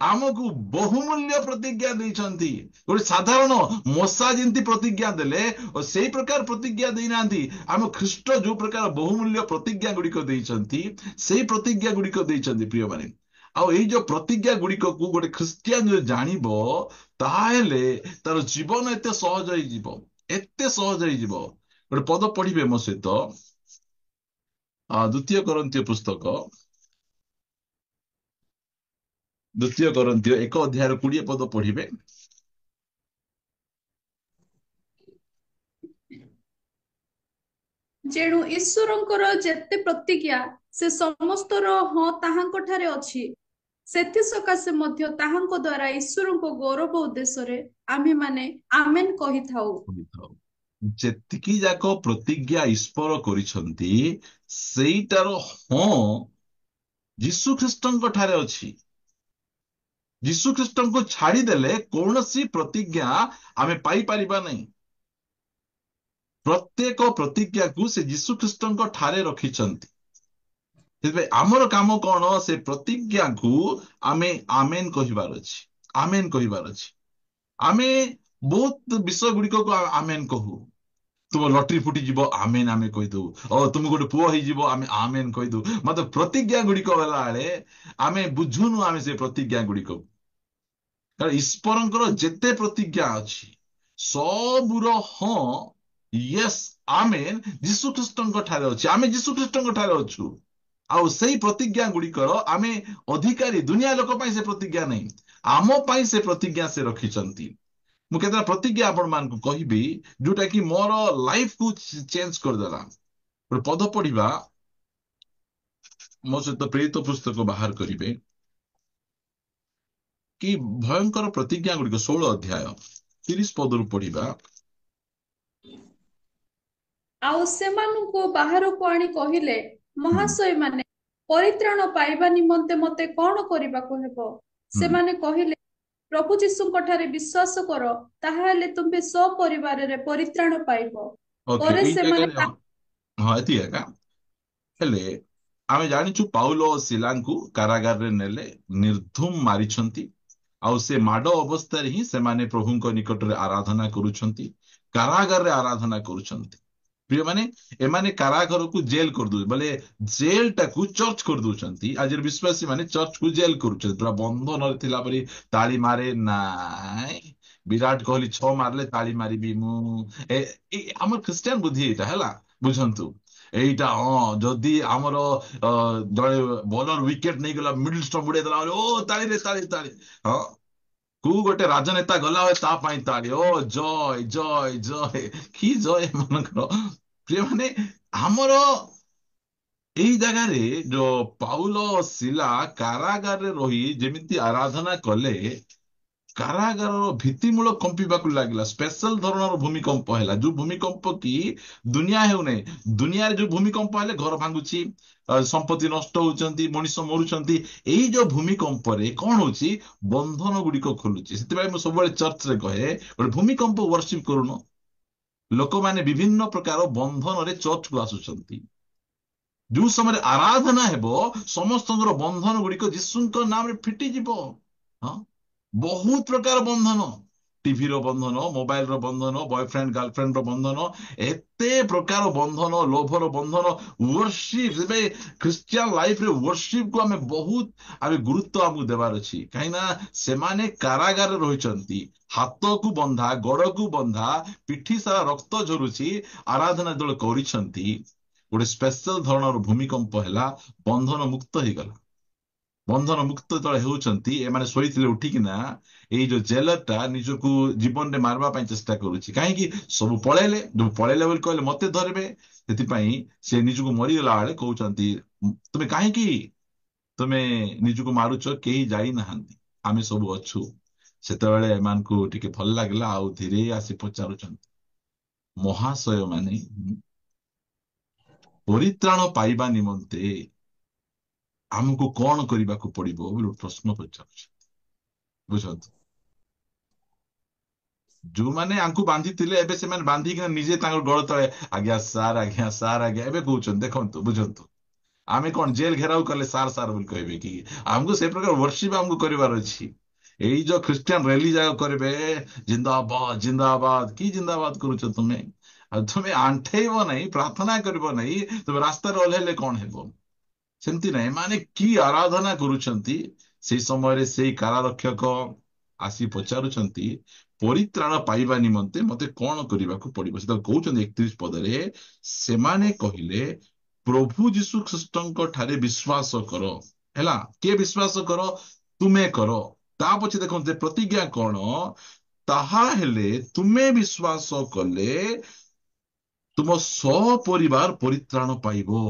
ଆମକୁ ବହୁମୂଲ୍ୟ ପ୍ରତିଜ୍ଞା ଦେଇଛନ୍ତି। ଗୋଟେ ସାଧାରଣ ମଶା ଯେମିତି ପ୍ରତିଜ୍ଞା ଦେଲେ ଓ ସେଇ ପ୍ରକାର ପ୍ରତିଜ୍ଞା ଦେଇନାହାନ୍ତି। ଆମ ଖ୍ରୀଷ୍ଟ ଯୋଉ ପ୍ରକାର ବହୁମୂଲ୍ୟ ପ୍ରତିଜ୍ଞା ଗୁଡିକ ଦେଇଛନ୍ତି, ସେଇ ପ୍ରତିଜ୍ଞା ଗୁଡିକ ଦେଇଛନ୍ତି ପ୍ରିୟମାନେ। ଆଉ ଏଇ ଯୋଉ ପ୍ରତିଜ୍ଞା ଗୁଡିକକୁ ଗୋଟେ ଖ୍ରୀଷ୍ଟିଆନ ଯଦି ଜାଣିବ, ତାହେଲେ ତାର ଜୀବନ ଏତେ ସହଜ ହେଇଯିବ, ଏତେ ସହଜ ହେଇଯିବ। ଗୋଟେ ପଦ ପଢିବେ ମୋ ସହିତ, ଦ୍ୱିତୀୟ କରନ୍ତୀୟ ପୁସ୍ତକ, ଦ୍ୱିତୀୟ କରନ୍ତୀୟ 1 ଅଧ୍ୟାୟର 20 ପଦ ପଢିବେ। ଯେଣୁ ଈଶ୍ୱରଙ୍କର ଯେତେ ପ୍ରତିଜ୍ଞା ସେ ସମସ୍ତର ହଁ ତାହାଙ୍କ ଠାରେ ଅଛି। ସେଥିସକାଶେ ମଧ୍ୟ ତାହାଙ୍କ ଦ୍ୱାରା ଈଶ୍ୱରଙ୍କ ଗୌରବ ଉଦ୍ଦେଶ୍ୟରେ ଆମ୍ଭେମାନେ ଆମେନ୍ କହିଥାଉ। କହିଥାଉ। ଯେତିକି ଯାକ ପ୍ରତିଜ୍ଞା ଈଶ୍ୱର କରିଛନ୍ତି, ସେଇଟାର ହଁ ଯୀଶୁ ଖ୍ରୀଷ୍ଟଙ୍କ ଠାରେ ଅଛି। ଯୀଶୁ ଖ୍ରୀଷ୍ଟଙ୍କୁ ଛାଡିଦେଲେ କୌଣସି ପ୍ରତିଜ୍ଞା ଆମେ ପାଇପାରିବା ନାହିଁ। ପ୍ରତ୍ୟେକ ପ୍ରତିଜ୍ଞାକୁ ସେ ଯୀଶୁ ଖ୍ରୀଷ୍ଟଙ୍କ ଠାରେ ରଖିଛନ୍ତି। ସେଥିପାଇଁ ଆମର କାମ କଣ, ସେ ପ୍ରତିଜ୍ଞାକୁ ଆମେ ଆମେନ୍ କହିବାର ଅଛି, ଆମେନ୍ କହିବାର ଅଛି। ଆମେ ବହୁତ ବିଷୟ ଗୁଡିକକୁ ଆମେନ୍ କହୁ। ତୁମ ଲଟରୀ ଫୁଟିଯିବ, ଆମେନ୍ ଆମେ କହିଦଉ। ତୁମ ଗୋଟେ ପୁଅ ହେଇଯିବ, ଆମେ ଆମେନ୍ କହିଦଉ। ମାତ୍ର ପ୍ରତିଜ୍ଞା ଗୁଡିକ ହେଲା ବେଳେ ଆମେ ବୁଝୁନୁ ଆମେ ସେ ପ୍ରତିଜ୍ଞା ଗୁଡିକ। କାରଣ ଈଶ୍ୱରଙ୍କର ଯେତେ ପ୍ରତିଜ୍ଞା ଅଛି, ସବୁର ହଁ, ୟେସ୍, ଆମେନ୍ ଯୀଶୁ ଖ୍ରୀଷ୍ଟଙ୍କ ଠାରେ ଅଛି। ଆମେ ଯୀଶୁ ଖ୍ରୀଷ୍ଟଙ୍କ ଠାରେ ଅଛୁ। ଆଉ ସେଇ ପ୍ରତିଜ୍ଞା ଗୁଡିକର ଆମେ ଅଧିକାରୀ। ଦୁନିଆ ଲୋକ ପାଇଁ ସେ ପ୍ରତିଜ୍ଞା ନାହିଁ, ଆମ ପାଇଁ ସେ ପ୍ରତିଜ୍ଞା ସେ ରଖିଛନ୍ତି। ମୁଁ କେତେଟା ପ୍ରତିଜ୍ଞା ଆପଣ ମାନଙ୍କୁ କହିବି, ଯୋଉଟା କି ମୋର ଲାଇଫକୁ ଚେଞ୍ଜ କରିଦେଲା। ଗୋଟେ ପଦ ପଢିବା, ମୋ ସହିତ ପ୍ରେରିତ ପୁସ୍ତକ ବାହାର କରିବେ। କି ଭୟଙ୍କର ପ୍ରତିଜ୍ଞା ଗୁଡିକ, 16 ଅଧ୍ୟାୟ 30 ପଦରୁ ପଢିବା। ଆଉ ସେମାନଙ୍କୁ ବାହାରକୁ ଆଣି କହିଲେ, ହୁଁ, ମହାଶୟ ମାନେ ପରିତ୍ରାଣ ପାଇବା ନିମନ୍ତେ ମତେ କଣ କରିବାକୁ ହେବ? ହୁଁ। ସେମାନେ କହିଲେ, ପ୍ରଭୁ ଯୀଶୁଙ୍କ ଠାରେ ବିଶ୍ୱାସ କର, ତାହାହେଲେ ତୁମ୍ଭେ ସପରିବାରରେ ପରିତ୍ରାଣ ପାଇବ। ଓକେ, ପରେ ଏଇ ସେମାନେ ଜାଗାରେ ହଁ ଏତିକି ଏକା। ହେଲେ ଆମେ ଜାଣିଛୁ ପାଉଲ ଓ ଶିଲାଙ୍କୁ କାରାଗାରରେ ନେଲେ, ନିର୍ଧୁମ ମାରିଛନ୍ତି। ଆଉ ସେ ମାଡ ଅବସ୍ଥାରେ ହିଁ ସେମାନେ ପ୍ରଭୁଙ୍କ ନିକଟରେ ଆରାଧନା କରୁଛନ୍ତି, କାରାଗାରରେ ଆରାଧନା କରୁଛନ୍ତି। ପ୍ରିୟମାନେ, ଏମାନେ କାରାଗାରକୁ ଜେଲ କରିଦଉଛନ୍ତି, ବୋଲେ ଜେଲଟାକୁ ଚର୍ଚ୍ଚ କରିଦଉଛନ୍ତି। ଆଜିର ବିଶ୍ୱାସୀ ମାନେ ଚର୍ଚ୍ଚକୁ ଜେଲ କରୁଛନ୍ତି। ପୁରା ବନ୍ଧନରେ ଥିଲା ପରି ତାଳି ମାରେ ନାଇଁ, ବିରାଟ କୋହଲି 6 ମାରିଲେ ତାଳି ମାରିବି ମୁଁ। ଆମର ଖ୍ରୀଷ୍ଟିଆନ ବୁଦ୍ଧି ଏଇଟା ହେଲା, ବୁଝନ୍ତୁ। এইଟା ଯଦି ଆମର ଜଣେ ବୋଲର ୱିକେଟ ନେଇଗଲା, ମିଡଲ ଷ୍ଟମ୍ପ ଉଡେଇ ଦେଲା, ଓ ତାଳିରେ ତାଳି ତାଳି। ହଁ, କୋଉ ଗୋଟେ ରାଜନେତା ଗଲା ହୁଏ ତା ପାଇଁ ତାଳି, ଓ ଜୟ ଜୟ ଜୟ, କି ଜୟ ଏମାନଙ୍କର। ପ୍ରିୟ ମାନେ, ଆମର ଏଇ ଜାଗାରେ ଯୋଉ ପାଉଲ ଶିଲା କାରାଗାରରେ ରହି ଯେମିତି ଆରାଧନା କଲେ, କାରାଗାରର ଭିତ୍ତିମୂଳ କମ୍ପିବାକୁ ଲାଗିଲା। ସ୍ପେଶାଲ ଧରଣର ଭୂମିକମ୍ପ ହେଲା, ଯୋଉ ଭୂମିକମ୍ପ କି ଦୁନିଆ ହେଉନାହିଁ। ଦୁନିଆରେ ଯୋଉ ଭୂମିକମ୍ପ ହେଲେ ଘର ଭାଙ୍ଗୁଛି, ସମ୍ପତ୍ତି ନଷ୍ଟ ହଉଛନ୍ତି, ମଣିଷ ମରୁଛନ୍ତି। ଏଇ ଯୋଉ ଭୂମିକମ୍ପରେ କଣ ହଉଛି, ବନ୍ଧନ ଗୁଡିକ ଖୋଲୁଛି। ସେଥିପାଇଁ ମୁଁ ସବୁବେଳେ ଚର୍ଚ୍ଚରେ କହେ, ଗୋଟେ ଭୂମିକମ୍ପ ୱର୍ସିପ କରୁନ। ଲୋକମାନେ ବିଭିନ୍ନ ପ୍ରକାର ବନ୍ଧନରେ ଚର୍ଚ୍ଚକୁ ଆସୁଛନ୍ତି। ଯୋଉ ସମୟରେ ଆରାଧନା ହେବ, ସମସ୍ତଙ୍କର ବନ୍ଧନ ଗୁଡିକ ଯୀଶୁଙ୍କ ନାମରେ ଫିଟିଯିବ। ହଁ, ବହୁତ ପ୍ରକାର ବନ୍ଧନ, ଟିଭିର ବନ୍ଧନ, ମୋବାଇଲର ବନ୍ଧନ, ବୟଫ୍ରେଣ୍ଡ ଗାର୍ଲଫ୍ରେଣ୍ଡର ବନ୍ଧନ, ଏତେ ପ୍ରକାର ବନ୍ଧନ, ଲୋଭର ବନ୍ଧନ। ୱର୍ସିପ, ଏବେ ଖ୍ରୀଷ୍ଟିଆନ ଲାଇଫରେ ୱର୍ସିପକୁ ଆମେ ଗୁରୁତ୍ୱ ଆମକୁ ଦେବାର ଅଛି। କାହିଁକି ନା ସେମାନେ କାରାଗାରରେ ରହିଛନ୍ତି, ହାତକୁ ବନ୍ଧା, ଗୋଡକୁ ବନ୍ଧା, ପିଠି ସାରା ରକ୍ତ ଝରୁଛି, ଆରାଧନା ଯେତେବେଳେ କରିଛନ୍ତି, ଗୋଟେ ସ୍ପେଶାଲ ଧରଣର ଭୂମିକମ୍ପ ହେଲା, ବନ୍ଧନ ମୁକ୍ତ ହେଇଗଲା। ବନ୍ଧନ ମୁକ୍ତ ଯେତେବେଳେ ହେଉଛନ୍ତି, ଏମାନେ ଶୋଇଥିଲେ ଉଠିକିନା, ଏଇ ଯୋଉ ଜେଲରଟା ନିଜକୁ ଜୀବନରେ ମାରିବା ପାଇଁ ଚେଷ୍ଟା କରୁଛି। କାହିଁକି, ସବୁ ପଳେଇଲେ। ଯୋଉ ପଳେଇଲେ ବୋଲି କହିଲେ ମତେ ଧରିବେ, ସେଥିପାଇଁ ସେ ନିଜକୁ ମରିଗଲା ବେଳେ କହୁଛନ୍ତି, ତୁମେ କାହିଁକି ତୁମେ ନିଜକୁ ମାରୁଛ, କେହି ଯାଇନାହାନ୍ତି, ଆମେ ସବୁ ଅଛୁ। ସେତେବେଳେ ଏମାନଙ୍କୁ ଟିକେ ଭଲ ଲାଗିଲା, ଆଉ ଧୀରେ ଆସି ପଚାରୁଛନ୍ତି, ମହାଶୟ ମାନେ, ପରିତ୍ରାଣ ପାଇବା ନିମନ୍ତେ ଆମକୁ କଣ କରିବାକୁ ପଡିବ ବୋଲି ପ୍ରଶ୍ନ ପଚାରୁଛି। ବୁଝନ୍ତୁ, ଯୋଉମାନେ ଆଙ୍କୁ ବାନ୍ଧିଥିଲେ, ଏବେ ସେମାନେ ବାନ୍ଧିକିନା ନିଜେ ତାଙ୍କ ଗୋଳ ତଳେ, ଆଜ୍ଞା ସାର୍, ଆଜ୍ଞା ସାର୍, ଆଜ୍ଞା ଏବେ କହୁଛନ୍ତି। ଦେଖନ୍ତୁ, ବୁଝନ୍ତୁ, ଆମେ କଣ ଜେଲ ଘେରାଉ କଲେ ସାର୍ ସାର୍ ବୋଲି କହିବେ କି? ଆମକୁ ସେ ପ୍ରକାର ୱର୍ସିପ ଆମକୁ କରିବାର ଅଛି। ଏଇ ଯୋଉ ଖ୍ରୀଷ୍ଟିଆନ ରେଲି ଯାକ କରିବେ, ଜିନ୍ଦାବାଦ ଜିନ୍ଦାବାଦ, କି ଜିନ୍ଦାବାଦ କରୁଛ ତୁମେ? ଆଉ ତୁମେ ଆଣ୍ଠେଇବ ନାହିଁ, ପ୍ରାର୍ଥନା କରିବ ନାହିଁ, ତୁମେ ରାସ୍ତାରେ ଓହ୍ଲେଇଲେ କଣ ହେବ? ସେମିତି ନାହିଁ। ଏମାନେ କି ଆରାଧନା କରୁଛନ୍ତି। ସେଇ ସମୟରେ ସେଇ କାରାରକ୍ଷକ ଆସି ପଚାରୁଛନ୍ତି, ପରିତ୍ରାଣ ପାଇବା ନିମନ୍ତେ ମତେ କଣ କରିବାକୁ ପଡିବ? ସେ କହୁଛନ୍ତି 31 ପଦରେ, ସେମାନେ କହିଲେ, ପ୍ରଭୁ ଯୀଶୁ ଖ୍ରୀଷ୍ଟଙ୍କ ଠାରେ ବିଶ୍ୱାସ କର। ହେଲା, କିଏ ବିଶ୍ୱାସ କର? ତୁମେ କର। ତା ପଛେ ଦେଖନ୍ତୁ ପ୍ରତିଜ୍ଞା କଣ, ତାହା ହେଲେ ତୁମେ ବିଶ୍ୱାସ କଲେ ତୁମ ସପରିବାର ପରିତ୍ରାଣ ପାଇବ।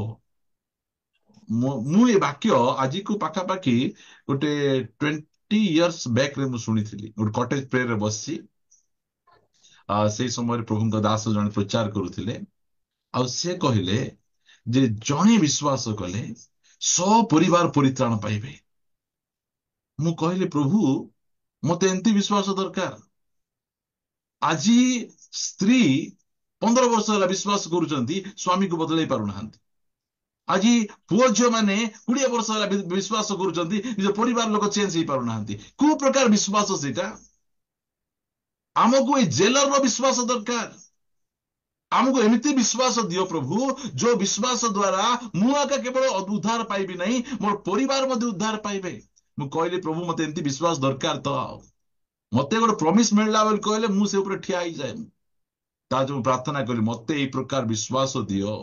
ମୁଁ ଏ ବାକ୍ୟ ଆଜିକୁ ପାଖାପାଖି ଗୋଟେ 20 years ବ୍ୟାକରେ ମୁଁ ଶୁଣିଥିଲି, ଗୋଟେ କଟେଜ ପ୍ରେୟରରେ ବସିଛି। ସେଇ ସମୟରେ ପ୍ରଭୁଙ୍କ ଦାସ ଜଣେ ପ୍ରଚାର କରୁଥିଲେ, ଆଉ ସେ କହିଲେ ଯେ ଜଣେ ବିଶ୍ୱାସ କଲେ ସପରିବାର ପରିତ୍ରାଣ ପାଇବେ। ମୁଁ କହିଲି, ପ୍ରଭୁ ମତେ ଏମିତି ବିଶ୍ୱାସ ଦରକାର। ଆଜି ସ୍ତ୍ରୀ 15 ବର୍ଷ ହେଲା ବିଶ୍ୱାସ କରୁଛନ୍ତି, ସ୍ୱାମୀକୁ ବଦଳେଇ ପାରୁନାହାନ୍ତି। ଆଜି ପୁଅ ଝିଅ ମାନେ 20 ବର୍ଷ ହେଲା ବିଶ୍ୱାସ କରୁଛନ୍ତି, ନିଜ ପରିବାର ଲୋକ ଚେଞ୍ଜ ହେଇପାରୁନାହାନ୍ତି। କୋଉ ପ୍ରକାର ବିଶ୍ୱାସ ସେଇଟା? ଆମକୁ ଏଇ ଜେଲରର ବିଶ୍ୱାସ ଦରକାର। ଆମକୁ ଏମିତି ବିଶ୍ୱାସ ଦିଅ ପ୍ରଭୁ, ଯୋଉ ବିଶ୍ୱାସ ଦ୍ଵାରା ମୁଁ ଆକା କେବଳ ଉଦ୍ଧାର ପାଇବି ନାହିଁ, ମୋର ପରିବାର ମଧ୍ୟ ଉଦ୍ଧାର ପାଇବେ। ମୁଁ କହିଲି, ପ୍ରଭୁ ମତେ ଏମିତି ବିଶ୍ୱାସ ଦରକାର ତ। ଆଉ ମତେ ଗୋଟେ ପ୍ରମିସ ମିଳିଲା ବୋଲି କହିଲେ ମୁଁ ସେ ଉପରେ ଠିଆ ହେଇଯାଏ। ତା ଯୋଉ ପ୍ରାର୍ଥନା କଲି, ମତେ ଏଇ ପ୍ରକାର ବିଶ୍ୱାସ ଦିଅ,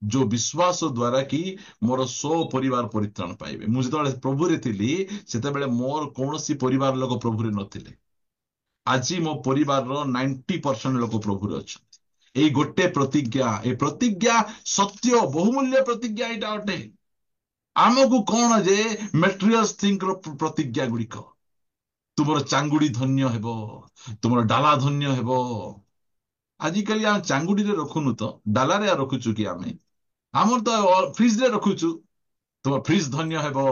ଯୋଉ ବିଶ୍ୱାସ ଦ୍ଵାରା କି ମୋର ପରିବାର ପରିତ୍ରାଣ ପାଇବେ। ମୁଁ ଯେତେବେଳେ ପ୍ରଭୁରେ ଥିଲି, ସେତେବେଳେ ମୋର କୌଣସି ପରିବାର ଲୋକ ପ୍ରଭୁରେ ନଥିଲେ। ଆଜି ମୋ ପରିବାରର 90% ଲୋକ ପ୍ରଭୁରେ ଅଛନ୍ତି। ଏଇ ଗୋଟେ ପ୍ରତିଜ୍ଞା, ଏ ପ୍ରତିଜ୍ଞା ସତ୍ୟ, ବହୁମୂଲ୍ୟ ପ୍ରତିଜ୍ଞା ଏଇଟା ଅଟେ। ଆମକୁ କଣ ଯେ ମେଟେରିଆଲ ଥିଙ୍ଗର ପ୍ରତିଜ୍ଞା ଗୁଡିକ, ତୁମର ଚାଙ୍ଗୁଡି ଧନ୍ୟ ହେବ, ତୁମର ଡାଲା ଧନ୍ୟ ହେବ। ଆଜିକାଲି ଆମେ ଚାଙ୍ଗୁଡିରେ ରଖୁନୁ ତ, ଡାଲାରେ ରଖୁଛୁ କି ଆମେ? ଆମର ତ ଫ୍ରିଜରେ ରଖୁଛୁ। ତୁମ ଫ୍ରିଜ ଧନ୍ୟ ହେବ।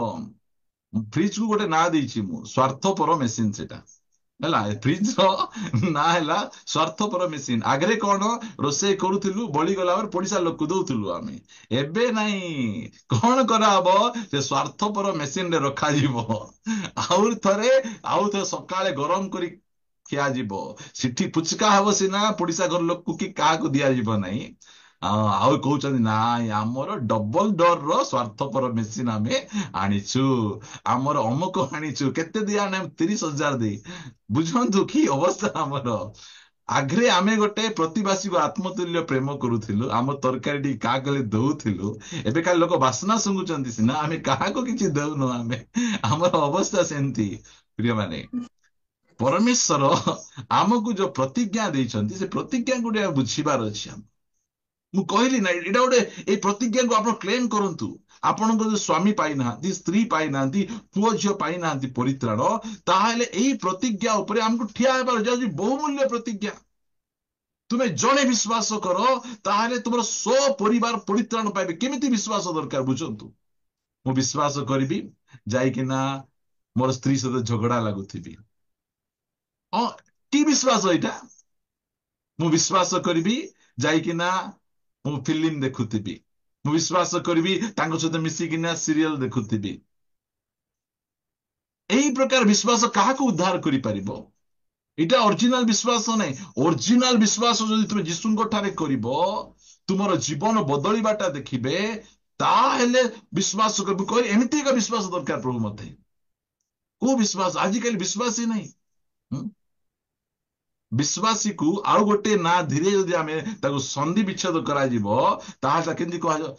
ଫ୍ରିଜ କୁ ଗୋଟେ ନାଁ ଦେଇଛି ମୁଁ, ସ୍ୱାର୍ଥପର ମେସିନ ସେଟା। ହେଲା, ଫ୍ରିଜ ର ନାଁ ହେଲା ସ୍ୱାର୍ଥପର ମେସିନ। ଆଗରେ କଣ ରୋଷେଇ କରୁଥିଲୁ, ବଳିଗଲା ପରେ ପଡିଶା ଲୋକକୁ ଦଉଥିଲୁ ଆମେ। ଏବେ ନାଇଁ, କଣ କରାହବ, ସେ ସ୍ୱାର୍ଥପର ମେସିନ ରେ ରଖାଯିବ। ଆଉ ଥରେ ସକାଳେ ଗରମ କରି ଖିଆଯିବ। ସେଠି ପୁଚକା ହବ ସିନା, ପଡିଶା ଘର ଲୋକକୁ କି କାହାକୁ ଦିଆଯିବ ନାହିଁ। ଆଉ କହୁଛନ୍ତି, ନାଇଁ ଆମର ଡବଲ ଡୋର ର ସ୍ୱାର୍ଥପର ମେସିନ ଆମେ ଆଣିଛୁ, ଆମର ଅମୁକ ଆଣିଛୁ, କେତେ ଦିଆ ଆଣେ, 30,000 ଦେଇ। ବୁଝନ୍ତୁ କି ଅବସ୍ଥା ଆମର। ଆଗରେ ଆମେ ଗୋଟେ ପ୍ରତିବାସୀକୁ ଆତ୍ମତୁଲ୍ୟ ପ୍ରେମ କରୁଥିଲୁ, ଆମ ତରକାରୀ ଟିକେ କାହା କଲେ ଦଉଥିଲୁ। ଏବେ କାଲି ଲୋକ ବାସ୍ନା ଶୁଙ୍ଗୁଛନ୍ତି ସିନା, ଆମେ କାହାକୁ କିଛି ଦଉନୁ। ଆମର ଅବସ୍ଥା ସେମିତି। ପ୍ରିୟମାନେ, ପରମେଶ୍ୱର ଆମକୁ ଯୋଉ ପ୍ରତିଜ୍ଞା ଦେଇଛନ୍ତି, ସେ ପ୍ରତିଜ୍ଞାକୁ ଟିକେ ବୁଝିବାର ଅଛି। ମୁଁ କହିଲି ନା, ଏଇଟା ଗୋଟେ, ଏଇ ପ୍ରତିଜ୍ଞାକୁ ଆପଣ କ୍ଲେମ କରନ୍ତୁ। ଆପଣଙ୍କ ଯୋଉ ସ୍ୱାମୀ ପାଇନାହାନ୍ତି, ସ୍ତ୍ରୀ ପାଇନାହାନ୍ତି, ପୁଅ ଝିଅ ପାଇନାହାନ୍ତି ପରିତ୍ରାଣ, ତାହେଲେ ଏଇ ପ୍ରତିଜ୍ଞା ଉପରେ ଆମକୁ ଠିଆ ହେବାର ଯାଉଛି। ବହୁମୂଲ୍ୟ ପ୍ରତିଜ୍ଞା। ତୁମେ ଜଣେ ବିଶ୍ୱାସ କର, ତାହେଲେ ତୁମର ପରିବାର ପରିତ୍ରାଣ ପାଇବେ। କେମିତି ବିଶ୍ୱାସ ଦରକାର ବୁଝନ୍ତୁ। ମୁଁ ବିଶ୍ୱାସ କରିବି, ଯାଇକିନା ମୋର ସ୍ତ୍ରୀ ସହିତ ଝଗଡା ଲାଗୁଥିବି। ହଁ, କି ବିଶ୍ୱାସ ଏଇଟା? ମୁଁ ବିଶ୍ୱାସ କରିବି, ଯାଇକିନା ମୁଁ ଫିଲ୍ମ ଦେଖୁଥିବି। ମୁଁ ବିଶ୍ୱାସ କରିବି, ତାଙ୍କ ସହିତ ମିଶିକିନା ସିରିଏଲ ଦେଖୁଥିବି। ଏହି ପ୍ରକାର ବିଶ୍ୱାସ କାହାକୁ ଉଦ୍ଧାର କରିପାରିବ? ଏଇଟା ଅରିଜିନାଲ ବିଶ୍ୱାସ ନାହିଁ। ଅରିଜିନାଲ ବିଶ୍ୱାସ ଯଦି ତୁମେ ଯୀଶୁଙ୍କ ଠାରେ କରିବ, ତୁମର ଜୀବନ ବଦଳିବାଟା ଦେଖିବେ, ତାହେଲେ ବିଶ୍ୱାସ କରିବୁ। କହିଲେ ଏମିତି ଏକ ବିଶ୍ୱାସ ଦରକାର ପ୍ରଭୁ ମତେ। କୋଉ ବିଶ୍ୱାସ? ଆଜିକାଲି ବିଶ୍ୱାସ ହିଁ ନାହିଁ। ହୁଁ? ବିଶ୍ୱାସୀକୁ ଆଉ ଗୋଟେ ନା ଧୀରେ ଯଦି ଆମେ ତାକୁ ସନ୍ଧି ବିଚ୍ଛେଦ କରାଯିବ, ତାହା କେମିତି କୁହାଯିବ?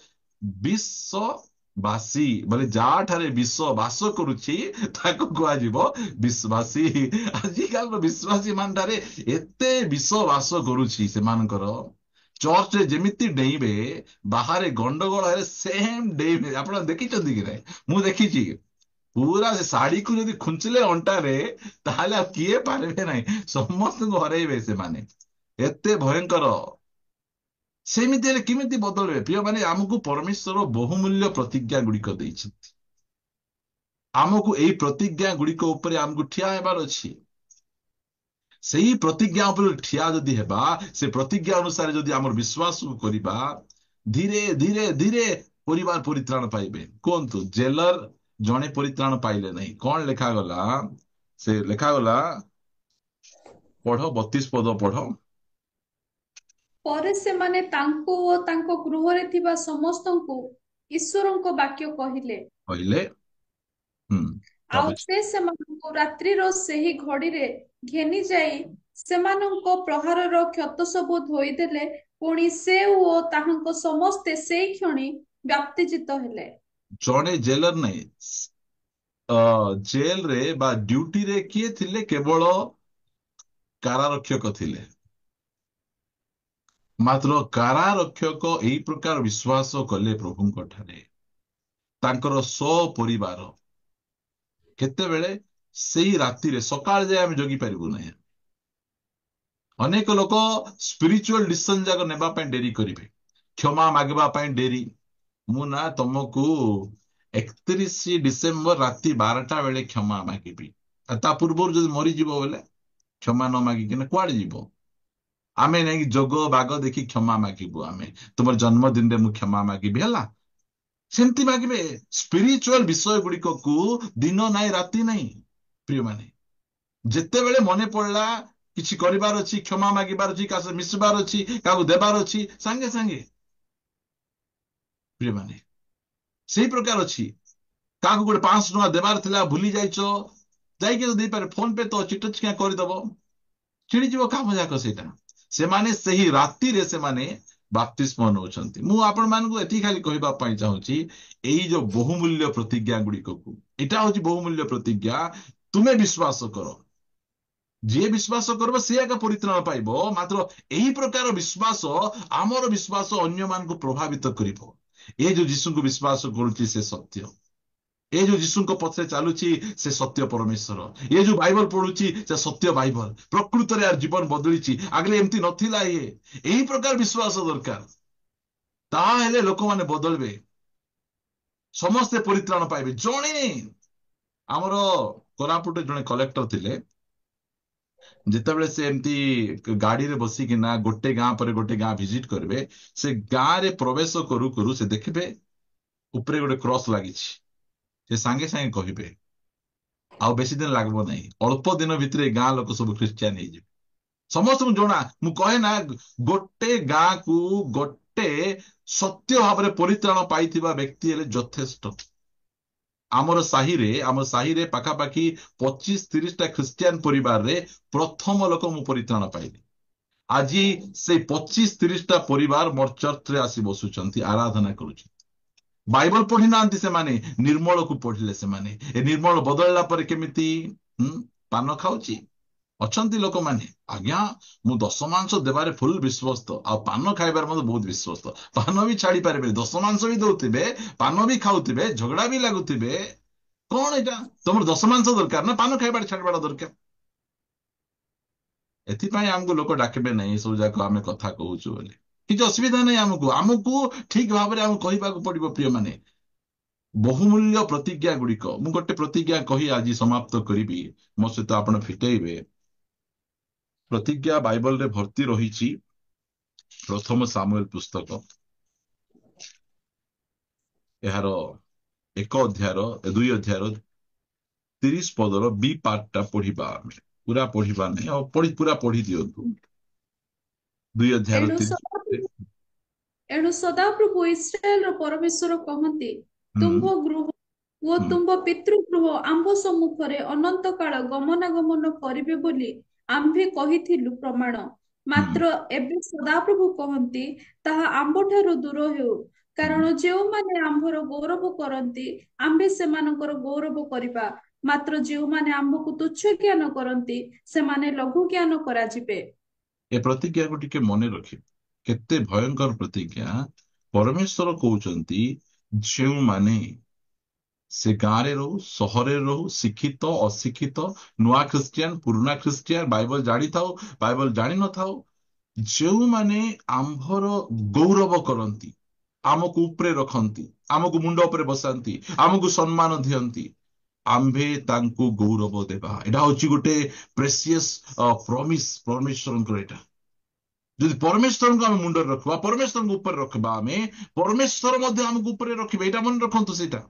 ବିଶ୍ୱବାସୀ, ବୋଲେ ଯାହାଠାରେ ବିଶ୍ୱ ବାସ କରୁଛି ତାକୁ କୁହାଯିବ ବିଶ୍ୱାସୀ। ଆଜିକାଲିର ବିଶ୍ୱାସୀ ମାନଠାରେ ଏତେ ବିଶ୍ୱ ବାସ କରୁଛି, ସେମାନଙ୍କର ଚର୍ଚ୍ଚରେ ଯେମିତି ଡେଇଁବେ, ବାହାରେ ଗଣ୍ଡଗୋଳ ହେଲେ ସେମ୍ ଡେଇଁବେ। ଆପଣ ଦେଖିଛନ୍ତି କି ନାହିଁ? ମୁଁ ଦେଖିଛି। ପୁରା ସେ ଶାଢୀକୁ ଯଦି ଖୁଞ୍ଚିଲେ ଅଣ୍ଟାରେ, ତାହେଲେ ଆଉ କିଏ ପାରିବେ ନାହିଁ, ସମସ୍ତଙ୍କୁ ହରେଇବେ ସେମାନେ। ଏତେ ଭୟଙ୍କର। ସେମିତି ହେଲେ କେମିତି ବଦଳିବେ? ପ୍ରିୟମାନେ, ଆମକୁ ପରମେଶ୍ୱର ବହୁମୂଲ୍ୟ ପ୍ରତିଜ୍ଞା ଗୁଡିକ ଦେଇଛନ୍ତି। ଆମକୁ ଏଇ ପ୍ରତିଜ୍ଞା ଗୁଡିକ ଉପରେ ଆମକୁ ଠିଆ ହେବାର ଅଛି। ସେଇ ପ୍ରତିଜ୍ଞା ଉପରେ ଠିଆ ଯଦି ହେବା, ସେ ପ୍ରତିଜ୍ଞା ଅନୁସାରେ ଯଦି ଆମର ବିଶ୍ୱାସକୁ କରିବା, ଧୀରେ ଧୀରେ ଧୀରେ ପରିବାର ପରିତ୍ରାଣ ପାଇବେ। କୁହନ୍ତୁ, ଜେଲର ଜଣେ ପରିତ୍ରାଣ ପାଇଲେ ନାହିଁ। କଣ ଲେଖାଗଲା? ସେ ଲେଖାଗଲା, ପଢ, 32 ପଦ ପଢ। ପରେ ସେମାନେ ତାଙ୍କୁ ଓ ତାଙ୍କ ଗୃହରେ ଥିବା ସମସ୍ତଙ୍କୁ ଈଶ୍ୱରଙ୍କ ବାକ୍ୟ କହିଲେ। କହିଲେ। ହୁଁ। ଆଉ ତାପରେ ସେ ସେମାନଙ୍କୁ ରାତ୍ରିର ସେହି ଘଡ଼ିରେ ଘେନି ଯାଇ ସେମାନଙ୍କ ପ୍ରହାରର କ୍ଷତ ସବୁ ଧୋଇଦେଲେ। ପୁଣି ସେ ଓ ତାହାଙ୍କ ସମସ୍ତେ ସେଇ କ୍ଷଣି ବ୍ୟାପ୍ତିଚିତ ହେଲେ। ଜଣେ ଜେଲର ନାହିଁ, ଜେଲରେ ବା ଡ୍ୟୁଟିରେ କିଏ ଥିଲେ? କେବଳ କାରାରକ୍ଷକ ଥିଲେ। ମାତ୍ର କାରାରକ୍ଷକ ଏଇ ପ୍ରକାର ବିଶ୍ୱାସ କଲେ ପ୍ରଭୁଙ୍କ ଠାରେ, ତାଙ୍କର ପରିବାର। କେତେବେଳେ? ସେଇ ରାତିରେ। ସକାଳ ଯାଏ ଆମେ ଜଗି ପାରିବୁ ନାହିଁ। ଅନେକ ଲୋକ ସ୍ପିରିଚୁଆଲ ଡିସିସନ ଯାକ ନେବା ପାଇଁ ଡେରି କରିବେ, କ୍ଷମା ମାଗିବା ପାଇଁ ଡେରି। ମୁଁ ନା ତମକୁ 31 ଡିସେମ୍ବର ରାତି 12ଟା ବେଳେ କ୍ଷମା ମାଗିବି। ଆଉ ତା ପୂର୍ବରୁ ଯଦି ମରିଯିବ ବୋଲେ, କ୍ଷମା ନ ମାଗିକିନା କୁଆଡେ ଯିବ? ଆମେ ନାଇକି ଯୋଗ ବାଗ ଦେଖି କ୍ଷମା ମାଗିବୁ। ଆମେ ତୁମର ଜନ୍ମଦିନରେ ମୁଁ କ୍ଷମା ମାଗିବି, ହେଲା? ସେମିତି ମାଗିବେ। ସ୍ପିରିଚୁଆଲ ବିଷୟ ଗୁଡିକକୁ ଦିନ ନାହିଁ, ରାତି ନାହିଁ। ପ୍ରିୟମାନେ, ଯେତେବେଳେ ମନେ ପଡିଲା କିଛି କରିବାର ଅଛି, କ୍ଷମା ମାଗିବାର ଅଛି, କାହା ସହିତ ମିଶିବାର ଅଛି, କାହାକୁ ଦେବାର ଅଛି, ସାଙ୍ଗେ ସାଙ୍ଗେ। ପ୍ରିୟମାନେ, ସେଇ ପ୍ରକାର ଅଛି। କାହାକୁ ଗୋଟେ 500 ଟଙ୍କା ଦେବାର ଥିଲା, ଭୁଲି ଯାଇଛ, ଯାଇକି ତ ଦେଇପାରେ। ଫୋନ ପେ ତ ଚିଟ ଚିକିଆ କରିଦବ, ଛିଡିଯିବ କାମ ଯାକ ସେଇଟା। ସେମାନେ ସେହି ରାତିରେ ସେମାନେ ବାପ୍ତିସ୍ମ ନେଉଛନ୍ତି। ମୁଁ ଆପଣ ମାନଙ୍କୁ ଏତିକି ଖାଲି କହିବା ପାଇଁ ଚାହୁଁଛି, ଏଇ ଯୋଉ ବହୁମୂଲ୍ୟ ପ୍ରତିଜ୍ଞା ଗୁଡିକକୁ, ଏଇଟା ହଉଛି ବହୁମୂଲ୍ୟ ପ୍ରତିଜ୍ଞା। ତୁମେ ବିଶ୍ୱାସ କର, ଯିଏ ବିଶ୍ୱାସ କରିବ ସିଏ ଏକା ପରିତ୍ରାଣ ପାଇବ। ମାତ୍ର ଏହି ପ୍ରକାର ବିଶ୍ୱାସ, ଆମର ବିଶ୍ୱାସ ଅନ୍ୟମାନଙ୍କୁ ପ୍ରଭାବିତ କରିବ। ଏ ଯୋଉ ଯୀଶୁଙ୍କୁ ବିଶ୍ୱାସ କରୁଛି ସେ ସତ୍ୟ, ଏ ଯୋଉ ଯୀଶୁଙ୍କ ପଛରେ ଚାଲୁଛି ସେ ସତ୍ୟ ପରମେଶ୍ୱର, ଏ ଯୋଉ ବାଇବଲ ପଢୁଛି ସେ ସତ୍ୟ ବାଇବଲ। ପ୍ରକୃତରେ ଆର ଜୀବନ ବଦଳିଛି, ଆଗରେ ଏମିତି ନଥିଲା। ଏହି ପ୍ରକାର ବିଶ୍ୱାସ ଦରକାର। ତାହେଲେ ଲୋକମାନେ ବଦଳିବେ, ସମସ୍ତେ ପରିତ୍ରାଣ ପାଇବେ। ଜଣେ ଆମର କୋରାପୁଟରେ ଜଣେ କଲେକ୍ଟର ଥିଲେ। ଯେତେବେଳେ ସେ ଏମିତି ଗାଡିରେ ବସିକିନା ଗୋଟେ ଗାଁ ପରେ ଗୋଟେ ଗାଁ ଭିଜିଟ କରିବେ, ସେ ଗାଁରେ ପ୍ରବେଶ କରୁ କରୁ ସେ ଦେଖିବେ ଉପରେ ଗୋଟେ କ୍ରସ ଲାଗିଛି। ସେ ସାଙ୍ଗେ ସାଙ୍ଗେ କହିବେ, ଆଉ ବେଶୀ ଦିନ ଲାଗିବ ନାହିଁ, ଅଳ୍ପ ଦିନ ଭିତରେ ଗାଁ ଲୋକ ସବୁ ଖ୍ରୀଷ୍ଟିଆନ ହେଇଯିବେ। ସମସ୍ତଙ୍କୁ ଜଣା। ମୁଁ କହେ ନା, ଗୋଟେ ଗାଁକୁ ଗୋଟେ ସତ୍ୟ ଭାବରେ ପରିତ୍ରାଣ ପାଇଥିବା ବ୍ୟକ୍ତି ହେଲେ ଯଥେଷ୍ଟ। ଆମ ସାହିରେ ପାଖାପାଖି 25-30ଟା ଖ୍ରୀଷ୍ଟିଆନ ପରିବାରରେ ପ୍ରଥମ ଲୋକ ମୁଁ ପରିତ୍ରାଣ ପାଇଲି। ଆଜି ସେଇ 25-30ଟା ପରିବାର ମୋର ଚର୍ଚ୍ଚରେ ଆସି ବସୁଛନ୍ତି, ଆରାଧନା କରୁଛନ୍ତି। ବାଇବଲ ପଢି ନାହାନ୍ତି ସେମାନେ, ନିର୍ମଳକୁ ପଢିଲେ ସେମାନେ। ଏ ନିର୍ମଳ ବଦଳିଲା ପରେ କେମିତି ହୁଁ ପାନ ଖାଉଛି। ଅଛନ୍ତି ଲୋକମାନେ, ଆଜ୍ଞା ମୁଁ ଦଶମାଂଶ ଦେବାରେ ଫୁଲ ବିଶ୍ଵସ୍ତ, ଆଉ ପାନ ଖାଇବାରେ ମଧ୍ୟ ବହୁତ ବିଶ୍ଵସ୍ତ। ପାନ ବି ଛାଡି ପାରିବେନି, ଦଶମାଂଶ ବି ଦଉଥିବେ, ପାନ ବି ଖାଉଥିବେ, ଝଗଡା ବି ଲାଗୁଥିବେ। କଣ ଏଇଟା? ତମର ଦଶମାଂଶ ଦରକାର ନା ପାନ ଖାଇବାଟା ଛାଡିବାଟା ଦରକାର? ଏଥିପାଇଁ ଆମକୁ ଲୋକ ଡାକିବେ ନାହିଁ ଏସବୁ ଯାକ ଆମେ କଥା କହୁଛୁ ବୋଲି। କିଛି ଅସୁବିଧା ନାହିଁ ଆମକୁ, ଆମକୁ ଠିକ ଭାବରେ ଆମକୁ କହିବାକୁ ପଡିବ ପ୍ରିୟମାନେ। ବହୁମୂଲ୍ୟ ପ୍ରତିଜ୍ଞା ଗୁଡିକ, ମୁଁ ଗୋଟେ ପ୍ରତିଜ୍ଞା କହି ଆଜି ସମାପ୍ତ କରିବି, ମୋ ସହିତ ଆପଣ ଫିଟେଇବେ। ପ୍ରତିଜ୍ଞା ବାଇବଲରେ ଭର୍ତ୍ତି ରହିଛି। ପ୍ରଥମ ସାମୁଏଲ ପୁସ୍ତକ, ଏହାର 1 ଅଧ୍ୟାୟର 2 ଅଧ୍ୟାୟର 30 ପଦର ବି ପାର୍ଟଟା ପଢିବା ଆମେ। ପୁରା ପଢିବା ନାହିଁ, ଆଉ ପୁରା ପଢି ଦିଅନ୍ତୁ। 2 ଅଧ୍ୟାୟର ଏଣୁ 30। ସଦାପ୍ରଭୁ ଏଣୁ ସଦାପ୍ରଭୁ ଇସ୍ରାଏଲର ପରମେଶ୍ୱର କହନ୍ତି, ହୁଁ ତୁମ୍ଭ ଗୃହ ଓ ହୁଁ ତୁମ୍ଭ ପିତୃଗୃହ ଆମ୍ଭ ସମ୍ମୁଖରେ ଅନନ୍ତ କାଳ ଗମନାଗମନ କରିବେ ବୋଲି ଆମ୍ଭେ କହିଥିଲୁ ପ୍ରମାଣ। ହୁଁ ମାତ୍ର ଏବେ ସଦାପ୍ରଭୁ କହନ୍ତି, ତାହା ଆମ୍ଭଠାରୁ ଦୂର ହେଉ। ହୁଁ। କାରଣ ଯେଉଁମାନେ ଆମ୍ଭର ଗୌରବ କରନ୍ତି, ଆମ୍ଭେ ସେମାନଙ୍କର ଗୌରବ କରିବା। ମାତ୍ର ଯେଉଁମାନେ ଆମ୍ଭକୁ ତୁଚ୍ଛ ଜ୍ଞାନ କରନ୍ତି, ସେମାନେ ଲଘୁ ଜ୍ଞାନ କରାଯିବେ। ଏ ପ୍ରତିଜ୍ଞାକୁ ଟିକେ ମନେ ରଖିବେ, କେତେ ଭୟଙ୍କର ପ୍ରତିଜ୍ଞା। ପରମେଶ୍ୱର କହୁଛନ୍ତି, ଯେଉଁମାନେ ସେ ଗାଁରେ ରହୁ, ସହରରେ ରହୁ, ଶିକ୍ଷିତ ଅଶିକ୍ଷିତ, ନୂଆ ଖ୍ରୀଷ୍ଟିଆନ ପୁରୁଣା ଖ୍ରୀଷ୍ଟିଆନ, ବାଇବଲ ଜାଣିଥାଉ ବାଇବଲ ଜାଣିନଥାଉ, ଯେଉଁମାନେ ଆମ୍ଭର ଗୌରବ କରନ୍ତି, ଆମକୁ ଉପରେ ରଖନ୍ତି, ଆମକୁ ମୁଣ୍ଡ ଉପରେ ବସାନ୍ତି, ଆମକୁ ସମ୍ମାନ ଦିଅନ୍ତି, ଆମ୍ଭେ ତାଙ୍କୁ ଗୌରବ ଦେବା। ଏଇଟା ହଉଛି ଗୋଟେ ପ୍ରେସିୟସ୍ ପ୍ରମିସ୍ ପରମେଶ୍ୱରଙ୍କର। ଏଇଟା ଯଦି ପରମେଶ୍ୱରଙ୍କୁ ଆମେ ମୁଣ୍ଡରେ ରଖିବା, ପରମେଶ୍ୱରଙ୍କୁ ଉପରେ ରଖିବା, ଆମେ ପରମେଶ୍ୱର ମଧ୍ୟ ଆମକୁ ଉପରେ ରଖିବେ। ଏଇଟା ମନେ ରଖନ୍ତୁ। ସେଇଟା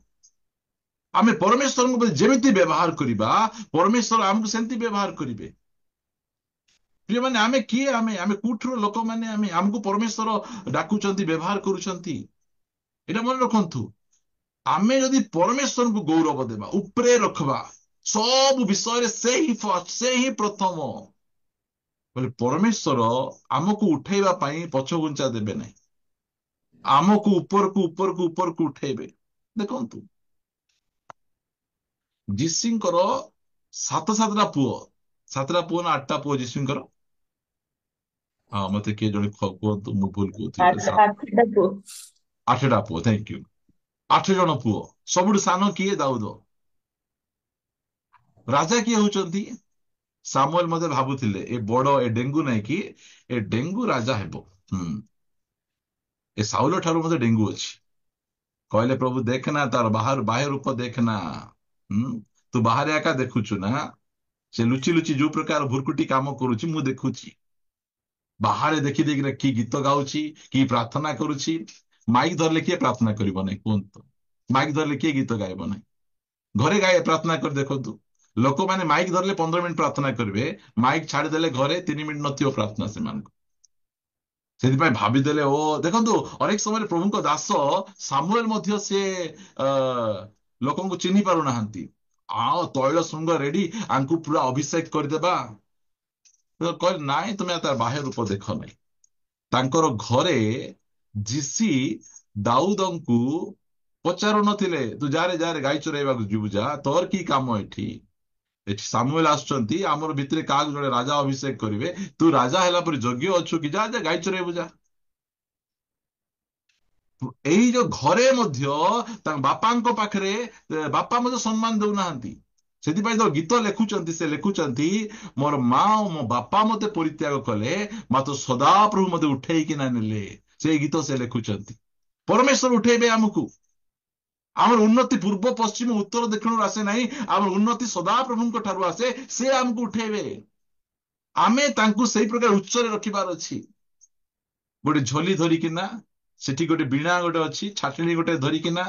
ଆମେ ପରମେଶ୍ୱରଙ୍କୁ ଯେମିତି ବ୍ୟବହାର କରିବା, ପରମେଶ୍ୱର ଆମକୁ ସେମିତି ବ୍ୟବହାର କରିବେ। ପ୍ରିୟମାନେ, ଆମେ କିଏ? ଆମେ ଆମେ କୋଉଠିର ଲୋକମାନେ? ଆମେ ଆମକୁ ପରମେଶ୍ୱର ଡାକୁଛନ୍ତି, ବ୍ୟବହାର କରୁଛନ୍ତି। ଏଇଟା ମନେ ରଖନ୍ତୁ। ଆମେ ଯଦି ପରମେଶ୍ୱରଙ୍କୁ ଗୌରବ ଦେବା, ଉପରେ ରଖିବା, ସବୁ ବିଷୟରେ ସେ ହିଁ ଫାଷ୍ଟ, ସେ ହିଁ ପ୍ରଥମ, ବୋଲେ ପରମେଶ୍ୱର ଆମକୁ ଉଠେଇବା ପାଇଁ ପଛଘୁଞ୍ଚା ଦେବେ ନାହିଁ। ଆମକୁ ଉପରକୁ ଉପରକୁ ଉପରକୁ ଉଠେଇବେ। ଦେଖନ୍ତୁ, ଯୀଶୁଙ୍କର ସାତଟା ପୁଅ, 7ଟା ପୁଅ ନା 8ଟା ପୁଅ ଯୀଶୁଙ୍କର? ହଁ, ମତେ କିଏ ଜଣେ କୁହନ୍ତୁ, ମୁଁ ଭୁଲ କହୁଥିବି। ଆଠଟା ପୁଅ। 8ଟା ପୁଅ, ଥ୍ୟାଙ୍କ ୟୁ। 8 ଜଣ ପୁଅ। ସବୁଠୁ ସାନ କିଏ? ଦାଉଦ। ରାଜା କିଏ ହଉଛନ୍ତି? ସାମୁଏଲ ମଧ୍ୟ ଭାବୁଥିଲେ, ଏ ବଡ ଏ ଡେଙ୍ଗୁ ନାହିଁ କି, ଏ ଡେଙ୍ଗୁ ରାଜା ହେବ। ଏ ସାଉଲ ଠାରୁ ମଧ୍ୟ ଡେଙ୍ଗୁ ଅଛି। କହିଲେ, ପ୍ରଭୁ ଦେଖନା, ତାର ବାହ୍ୟ ରୂପ ଦେଖନା। ତୁ ବାହାରେ ଏକା ଦେଖୁଛୁ ନା, ସେ ଲୁଚି ଲୁଚି ଯୋଉ ପ୍ରକାର ଭୁର୍କୁଟି କାମ କରୁଛି ମୁଁ ଦେଖୁଛି। ବାହାରେ ଦେଖି ଦେଇକି କି ଗୀତ ଗାଉଛି, କି ପ୍ରାର୍ଥନା କରୁଛି। ମାଇକ୍ ଧରିଲେ କିଏ ପ୍ରାର୍ଥନା କରିବ ନାହିଁ କୁହନ୍ତୁ? ମାଇକ୍ ଧରିଲେ କିଏ ଗୀତ ଗାଇବ ନାହିଁ? ଘରେ ପ୍ରାର୍ଥନା କରି ଦେଖନ୍ତୁ। ଲୋକମାନେ ମାଇକ୍ ଧରିଲେ 15 ମିନିଟ ପ୍ରାର୍ଥନା କରିବେ, ମାଇକ୍ ଛାଡିଦେଲେ ଘରେ 3 ମିନିଟ ନଥିବ ପ୍ରାର୍ଥନା ସେମାନଙ୍କୁ। ସେଥିପାଇଁ ଭାବିଦେଲେ, ଓ ଦେଖନ୍ତୁ, ଅନେକ ସମୟରେ ପ୍ରଭୁଙ୍କ ଦାସ ସାମୁଏଲ ମଧ୍ୟ ସେ ଅ ଲୋକଙ୍କୁ ଚିହ୍ନି ପାରୁନାହାନ୍ତି। ଆଉ ତୈଳ ଶୃଙ୍ଗ ରେଡି, ଆଙ୍କୁ ପୁରା ଅଭିଷେକ କରିଦେବା। କହିଲେ, ନାଇଁ, ତୁମେ ତାର ବାହ୍ୟ ରୂପ ଦେଖ ନାହିଁ। ତାଙ୍କର ଘରେ ଯିସି ଦାଉଦଙ୍କୁ ପଚାରୁ ନଥିଲେ, ତୁ ଯାରେ ଯାରେ ଗାଈ ଚରାଇବାକୁ ଯିବୁ, ଯା, ତୋର କି କାମ ଏଠି? ଏଠି ସାମୁଏଲ ଆସୁଛନ୍ତି, ଆମର ଭିତରେ କାହାକୁ ଜଣେ ରାଜା ଅଭିଷେକ କରିବେ, ତୁ ରାଜା ହେଲା ପରେ ଯୋଗ୍ୟ ଅଛୁ କି? ଯା ଯା ଗାଈ ଚରାଇବୁ ଯା। ଏଇ ଯୋଉ ଘରେ ମଧ୍ୟ ତାଙ୍କ ବାପାଙ୍କ ପାଖରେ ବାପା ମଧ୍ୟ ସମ୍ମାନ ଦଉନାହାନ୍ତି। ସେଥିପାଇଁ ତ ଗୀତ ଲେଖୁଛନ୍ତି, ସେ ଲେଖୁଛନ୍ତି, ମୋର ମା ଓ ମୋ ବାପା ମତେ ପରିତ୍ୟାଗ କଲେ, ମାତ୍ର ସଦାପ୍ରଭୁ ମତେ ଉଠେଇକିନା ନେଲେ। ସେଇ ଗୀତ ସେ ଲେଖୁଛନ୍ତି। ପରମେଶ୍ୱର ଉଠେଇବେ ଆମକୁ। ଆମର ଉନ୍ନତି ପୂର୍ବ ପଶ୍ଚିମ ଉତ୍ତର ଦକ୍ଷିଣରୁ ଆସେ ନାହିଁ, ଆମର ଉନ୍ନତି ସଦାପ୍ରଭୁଙ୍କ ଠାରୁ ଆସେ। ସେ ଆମକୁ ଉଠେଇବେ। ଆମେ ତାଙ୍କୁ ସେଇ ପ୍ରକାର ଉଚ୍ଚରେ ରଖିବାର ଅଛି। ଗୋଟେ ଝୋଲି ଧରିକିନା, ସେଠି ଗୋଟେ ବୀଣା ଗୋଟେ ଅଛି, ଛାଟିଣୀ ଗୋଟେ ଧରିକିନା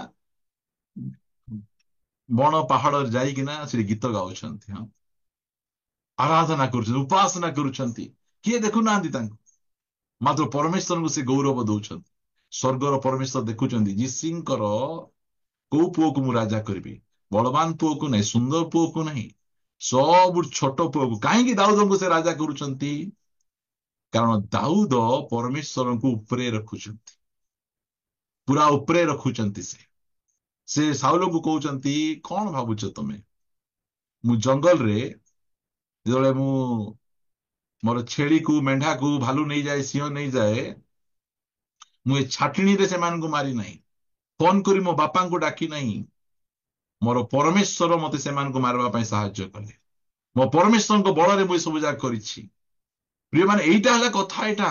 ବଣ ପାହାଡରେ ଯାଇକିନା ସେଠି ଗୀତ ଗାଉଛନ୍ତି। ହଁ, ଆରାଧନା କରୁଛନ୍ତି, ଉପାସନା କରୁଛନ୍ତି। କିଏ ଦେଖୁନାହାନ୍ତି ତାଙ୍କୁ, ମାତ୍ର ପରମେଶ୍ୱରଙ୍କୁ ସେ ଗୌରବ ଦଉଛନ୍ତି। ସ୍ୱର୍ଗର ପରମେଶ୍ୱର ଦେଖୁଛନ୍ତି, ଯୀଶୁଙ୍କର କୋଉ ପୁଅକୁ ମୁଁ ରାଜା କରିବି? ବଳବାନ ପୁଅକୁ ନାହିଁ, ସୁନ୍ଦର ପୁଅକୁ ନାହିଁ, ସବୁ ଛୋଟ ପୁଅକୁ। କାହିଁକି ଦାଉଦଙ୍କୁ ସେ ରାଜା କରୁଛନ୍ତି? କାରଣ ଦାଉଦ ପରମେଶ୍ୱରଙ୍କୁ ଉପରେ ରଖୁଛନ୍ତି, ପୁରା ଉପରେ ରଖୁଛନ୍ତି। ସେ ସାଉଲଙ୍କୁ କହୁଛନ୍ତି, କଣ ଭାବୁଛ ତମେ? ମୁଁ ଜଙ୍ଗଲରେ ଯେତେବେଳେ ମୁଁ ମୋର ଛେଳିକୁ, ମେଣ୍ଢାକୁ ଭାଲୁ ନେଇଯାଏ, ସିଂହ ନେଇଯାଏ, ମୁଁ ଏ ଛାଟିଣିରେ ସେମାନଙ୍କୁ ମାରି ନାହିଁ, ଫୋନ କରି ମୋ ବାପାଙ୍କୁ ଡାକି ନାହିଁ। ମୋର ପରମେଶ୍ୱର ମତେ ସେମାନଙ୍କୁ ମାରିବା ପାଇଁ ସାହାଯ୍ୟ କଲେ। ମୋ ପରମେଶ୍ୱରଙ୍କ ବଳରେ ମୁଁ ଏସବୁ ଯାକ କରିଛି। ପ୍ରିୟମାନେ, ଏଇଟା ହେଲା କଥା। ଏଇଟା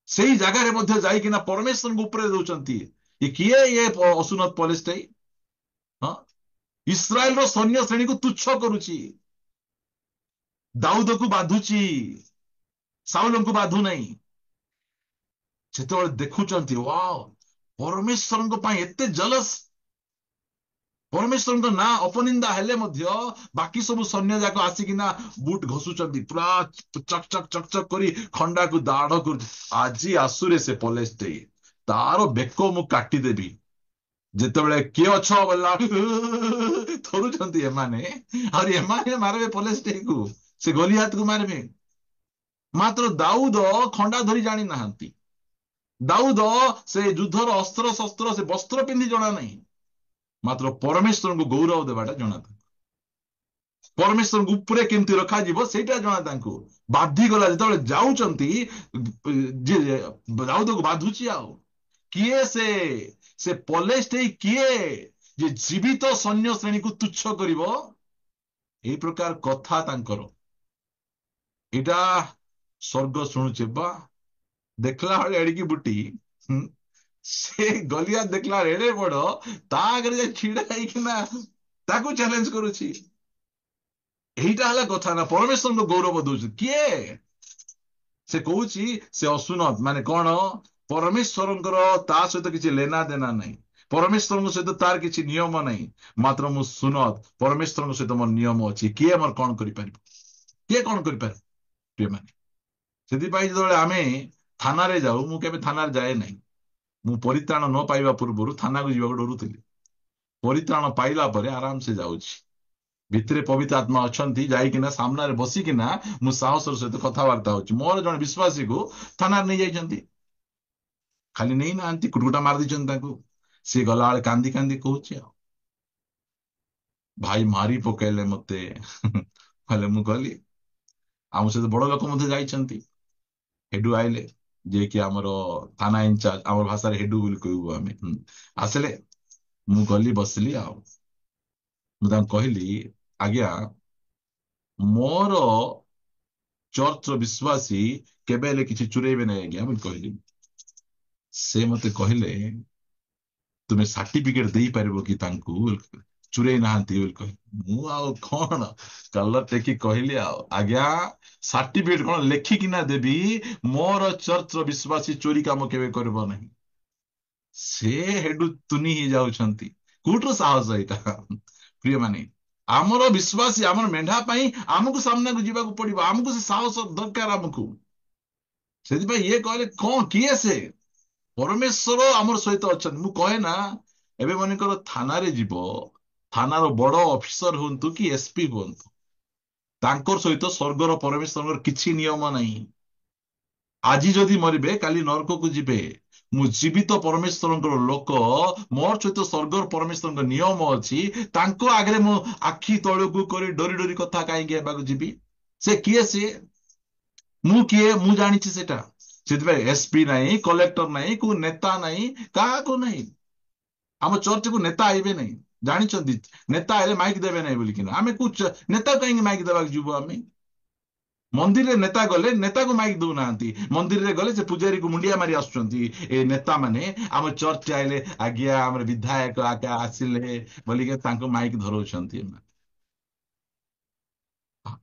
ସେଇ ଜାଗାରେ ମଧ୍ୟ ଯାଇକିନା ପରମେଶ୍ୱରଙ୍କୁ ଉପରେ ଦଉଛନ୍ତି। କିଏ ଇଏ ଅସୁନତ ପଲେଷ୍ଟାଇ? ହଁ, ଇସ୍ରାଏଲର ସୈନ୍ୟ ଶ୍ରେଣୀକୁ ତୁଚ୍ଛ କରୁଛି, ଦାଉଦକୁ ବାଧୁଛି, ସାଉଲଙ୍କୁ ବାଧୁ ନାହିଁ। ଯେତେବେଳେ ଦେଖୁଛନ୍ତି, ୱାଓ, ପରମେଶ୍ୱରଙ୍କ ପାଇଁ ଏତେ ଜଲସ୍। ପରମେଶ୍ୱରଙ୍କ ନାଁ ଅପନିନ୍ଦା ହେଲେ ମଧ୍ୟ ବାକି ସବୁ ସୈନ୍ୟ ଯାକ ଆସିକିନା ବୁଟ ଘଷୁଛନ୍ତି, ପୁରା ଚକ୍ ଚକ୍ ଚକ୍ ଚକ୍ କରି ଖଣ୍ଡାକୁ ଦାଢ କରୁଛି। ଆଜି ଆସୁରେ ସେ ପଲେଷ୍ଟାଇ, ତାର ବେକ ମୁଁ କାଟିଦେବି। ଯେତେବେଳେ କିଏ ଅଛ ବୋଲା ଥରୁଛନ୍ତି ଏମାନେ, ଆହୁରି ଏମାନେ ମାରିବେ ପଲେଷ୍ଟାଇକୁ, ସେ ଗଲିଆତକୁ ମାରିବେ। ମାତ୍ର ଦାଉଦ ଖଣ୍ଡା ଧରି ଜାଣି ନାହାନ୍ତି। ଦାଉଦ ସେ ଯୁଦ୍ଧର ଅସ୍ତ୍ର ଶସ୍ତ୍ର, ସେ ବସ୍ତ୍ର ପିନ୍ଧି ଜଣା ନାହିଁ। ମାତ୍ର ପରମେଶ୍ୱରଙ୍କୁ ଗୌରବ ଦେବାଟା ଜଣା ତାଙ୍କୁ। ପରମେଶ୍ୱରଙ୍କୁ ଉପରେ କେମିତି ରଖାଯିବ ସେଇଟା ଜଣା ତାଙ୍କୁ। ବାଧିଗଲା ଯେତେବେଳେ ଯାଉଛନ୍ତି, ଯେ ଦାଉଦକୁ ବାଧୁଛି। ଆଉ କିଏ ସେ? ସେ ପଲେଷ୍ଟାଇ କିଏ ଯେ ଜୀବିତ ସୈନ୍ୟ ଶ୍ରେଣୀକୁ ତୁଚ୍ଛ କରିବ? ଏଇ ପ୍ରକାର କଥା ତାଙ୍କର। ଏଇଟା ସ୍ୱର୍ଗ ଶୁଣୁଛେ ବା। ଦେଖିଲା ବେଳେ ଏଡିକି ବୁଟି, ସେ ଗଲିଆ ଦେଖିଲା ବେଳେ ଏଡେ ବଡ, ତା ଆଗରେ ଯାଇ ଛିଡା ହେଇକିନା ତାକୁ ଚ୍ୟାଲେଞ୍ଜ କରୁଛି। ଏଇଟା ହେଲା କଥା ନା। ପରମେଶ୍ୱରଙ୍କୁ ଗୌରବ ଦଉଛି କିଏ? ସେ କହୁଛି ସେ ଅସୁନତ, ମାନେ କଣ? ପରମେଶ୍ୱରଙ୍କର ତା ସହିତ କିଛି ଲେନା ଦେନା ନାହିଁ। ପରମେଶ୍ୱରଙ୍କ ସହିତ ତାର କିଛି ନିୟମ ନାହିଁ। ମାତ୍ର ମୁଁ ସୁନତ, ପରମେଶ୍ୱରଙ୍କ ସହିତ ମୋର ନିୟମ ଅଛି। କିଏ ମୋର କଣ କରିପାରିବ? କିଏ କଣ କରିପାରିବ? ପ୍ରିୟମାନେ, ସେଥିପାଇଁ ଯେତେବେଳେ ଆମେ ଥାନାରେ ଯାଉ, ମୁଁ କେବେ ଥାନାରେ ଯାଏ ନାହିଁ। ମୁଁ ପରିତ୍ରାଣ ନ ପାଇବା ପୂର୍ବରୁ ଥାନାକୁ ଯିବାକୁ ଡରୁଥିଲି। ପରିତ୍ରାଣ ପାଇଲା ପରେ ଆରାମସେ ଯାଉଛି। ଭିତରେ ପବିତ୍ର ଆତ୍ମା ଅଛନ୍ତି, ଯାଇକିନା ସାମ୍ନାରେ ବସିକିନା ମୁଁ ସାହସର ସହିତ କଥାବାର୍ତ୍ତା ହଉଛି। ମୋର ଜଣେ ବିଶ୍ୱାସୀକୁ ଥାନାରେ ନେଇଯାଇଛନ୍ତି, ଖାଲି ନେଇନାହାନ୍ତି, କୁଟକୁଟା ମାରି ଦେଇଛନ୍ତି ତାଙ୍କୁ। ସିଏ ଗଲାବେଳେ କାନ୍ଦି କାନ୍ଦି କହୁଛି, ଆଉ ଭାଇ ମାରି ପକେଇଲେ ମତେ। ହେଲେ ମୁଁ ଗଲି, ଆମ ସହିତ ବଡ ଲୋକ ମଧ୍ୟ ଯାଇଛନ୍ତି। ହେଡୁ ଆଇଲେ, ଯିଏକି ଆମର ଥାନା ଇନଚାର୍ଜ, ଆମର ଭାଷାରେ ହେଡୁ ବୋଲି କହିବୁ ଆମେ। ଆସିଲେ, ମୁଁ ଗଲି ବସିଲି। ଆଉ ମୁଁ ତାଙ୍କୁ କହିଲି, ଆଜ୍ଞା, ମୋର ଚର୍ଚ୍ଚର ବିଶ୍ୱାସୀ କେବେ ହେଲେ କିଛି ଚୁରେଇବେ ନାହିଁ ଆଜ୍ଞା ବୋଲି କହିଲି। ସେ ମତେ କହିଲେ, ତୁମେ ସାର୍ଟିଫିକେଟ ଦେଇପାରିବ କି ତାଙ୍କୁ? ଚୁରେଇ ନାହାନ୍ତି ବୋଲି କହିଲି। ମୁଁ ଆଉ କଣ କଲର ଟେକି କହିଲି, ଆଉ ଆଜ୍ଞା, ସାର୍ଟିଫିକେଟ କଣ ଲେଖିକିନା ଦେବି? ମୋର ଚର୍ଚ୍ଚର ବିଶ୍ୱାସୀ ଚୋରି କାମ କେବେ କରିବ ନାହିଁ। ସେ ହେଡୁ ତୁନି ହେଇଯାଉଛନ୍ତି। କୋଉଠୁ ସାହସ ଏଇଟା? ପ୍ରିୟମାନେ, ଆମର ବିଶ୍ୱାସୀ, ଆମର ମେଣ୍ଢା ପାଇଁ ଆମକୁ ସାମ୍ନାକୁ ଯିବାକୁ ପଡିବ। ଆମକୁ ସେ ସାହସ ଦରକାର ଆମକୁ। ସେଥିପାଇଁ ଇଏ କହିଲେ, କଣ କିଏ ସେ? ପରମେଶ୍ୱର ଆମର ସହିତ ଅଛନ୍ତି। ମୁଁ କହେ ନା, ଏବେ ମନେକର ଥାନାରେ ଯିବ, ଥାନାର ବଡ ଅଫିସର ହୁଅନ୍ତୁ କି ଏସପି ହୁଅନ୍ତୁ, ତାଙ୍କର ସହିତ ସ୍ୱର୍ଗର ପରମେଶ୍ୱରଙ୍କର କିଛି ନିୟମ ନାହିଁ। ଆଜି ଯଦି ମରିବେ, କାଲି ନରକକୁ ଯିବେ। ମୁଁ ଜୀବିତ ପରମେଶ୍ୱରଙ୍କର ଲୋକ, ମୋର ସହିତ ସ୍ୱର୍ଗର ପରମେଶ୍ୱରଙ୍କ ନିୟମ ଅଛି। ତାଙ୍କ ଆଗରେ ମୁଁ ଆଖି ତଳକୁ କରି ଡରି ଡରି କଥା କାହିଁକି ହେବାକୁ ଯିବି? ସେ କିଏ? ସିଏ ମୁଁ କିଏ? ମୁଁ ଜାଣିଛି ସେଟା। ସେଥିପାଇଁ ଏସପି ନାହିଁ, କଲେକ୍ଟର ନାହିଁ, କୋଉ ନେତା ନାହିଁ, କାହାକୁ ନାହିଁ। ଆମ ଚର୍ଚ୍ଚକୁ ନେତା ଆଇବେ ନାହିଁ, ଜାଣିଛନ୍ତି? ନେତା ଆଇଲେ ମାଇକ ଦେବେ ନାହିଁ ବୋଲିକିନା ଆମେ କୋଉ ନେତା କାହିଁକି ମାଇକ ଦେବାକୁ ଯିବୁ? ଆମେ ମନ୍ଦିରରେ ନେତା ଗଲେ ନେତାକୁ ମାଇକ ଦଉନାହାନ୍ତି। ମନ୍ଦିରରେ ଗଲେ ସେ ପୂଜାରୀକୁ ମୁଣ୍ଡିଆ ମାରି ଆସୁଛନ୍ତି। ଏ ନେତା ମାନେ ଆମ ଚର୍ଚ୍ଚ ଆଇଲେ, ଆଜ୍ଞା ଆମର ବିଧାୟକ ଆଜ୍ଞା ଆସିଲେ ବୋଲିକି ତାଙ୍କୁ ମାଇକ ଧରଉଛନ୍ତି।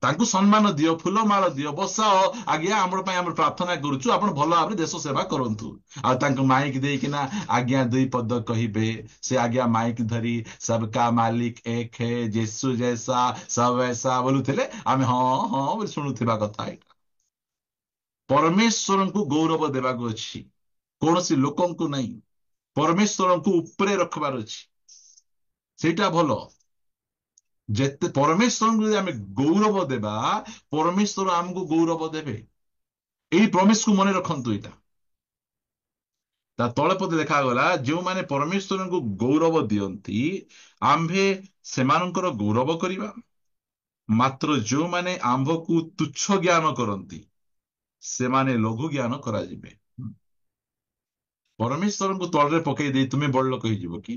ତାଙ୍କୁ ସମ୍ମାନ ଦିଅ, ଫୁଲମାଳ ଦିଅ, ବସାଅ, ଆଜ୍ଞା ଆମର ପାଇଁ ଆମର ପ୍ରାର୍ଥନା କରୁଛୁ, ଆପଣ ଭଲ ଭାବରେ ଦେଶ ସେବା କରନ୍ତୁ। ଆଉ ତାଙ୍କୁ ମାଇକ ଦେଇକିନା ଆଜ୍ଞା ଦୁଇ ପଦ କହିବେ। ସେ ଆଜ୍ଞା ମାଇକ ଧରି ସବକା ମାଲିକ ଏକ ହେ, ଯୀଶୁ ଜୈସା ସବ ऐसा ବୋଲୁଥିଲେ, ଆମେ ହଁ ହଁ ବୋଲି ଶୁଣୁଥିବା କଥା। ଏଇଟା ପରମେଶ୍ୱରଙ୍କୁ ଗୌରବ ଦେବାକୁ ଅଛି, କୌଣସି ଲୋକଙ୍କୁ ନାହିଁ। ପରମେଶ୍ୱରଙ୍କୁ ଉପରେ ରଖିବାର ଅଛି, ସେଇଟା ଭଲ। ଯେତେ ପରମେଶ୍ୱରଙ୍କୁ ଯଦି ଆମେ ଗୌରବ ଦେବା, ପରମେଶ୍ୱର ଆମକୁ ଗୌରବ ଦେବେ। ଏଇ ପ୍ରମିସକୁ ମନେ ରଖନ୍ତୁ। ଏଇଟା ତା ତଳେ ପଦେ ଲେଖାଗଲା, ଯେଉଁମାନେ ପରମେଶ୍ୱରଙ୍କୁ ଗୌରବ ଦିଅନ୍ତି ଆମ୍ଭେ ସେମାନଙ୍କର ଗୌରବ କରିବା, ମାତ୍ର ଯେଉଁମାନେ ଆମ୍ଭକୁ ତୁଚ୍ଛ ଜ୍ଞାନ କରନ୍ତି ସେମାନେ ଲଘୁ ଜ୍ଞାନ କରାଯିବେ। ପରମେଶ୍ୱରଙ୍କୁ ତଳରେ ପକେଇ ଦେଇ ତୁମେ ବଡ ଲୋକ ହେଇଯିବ କି?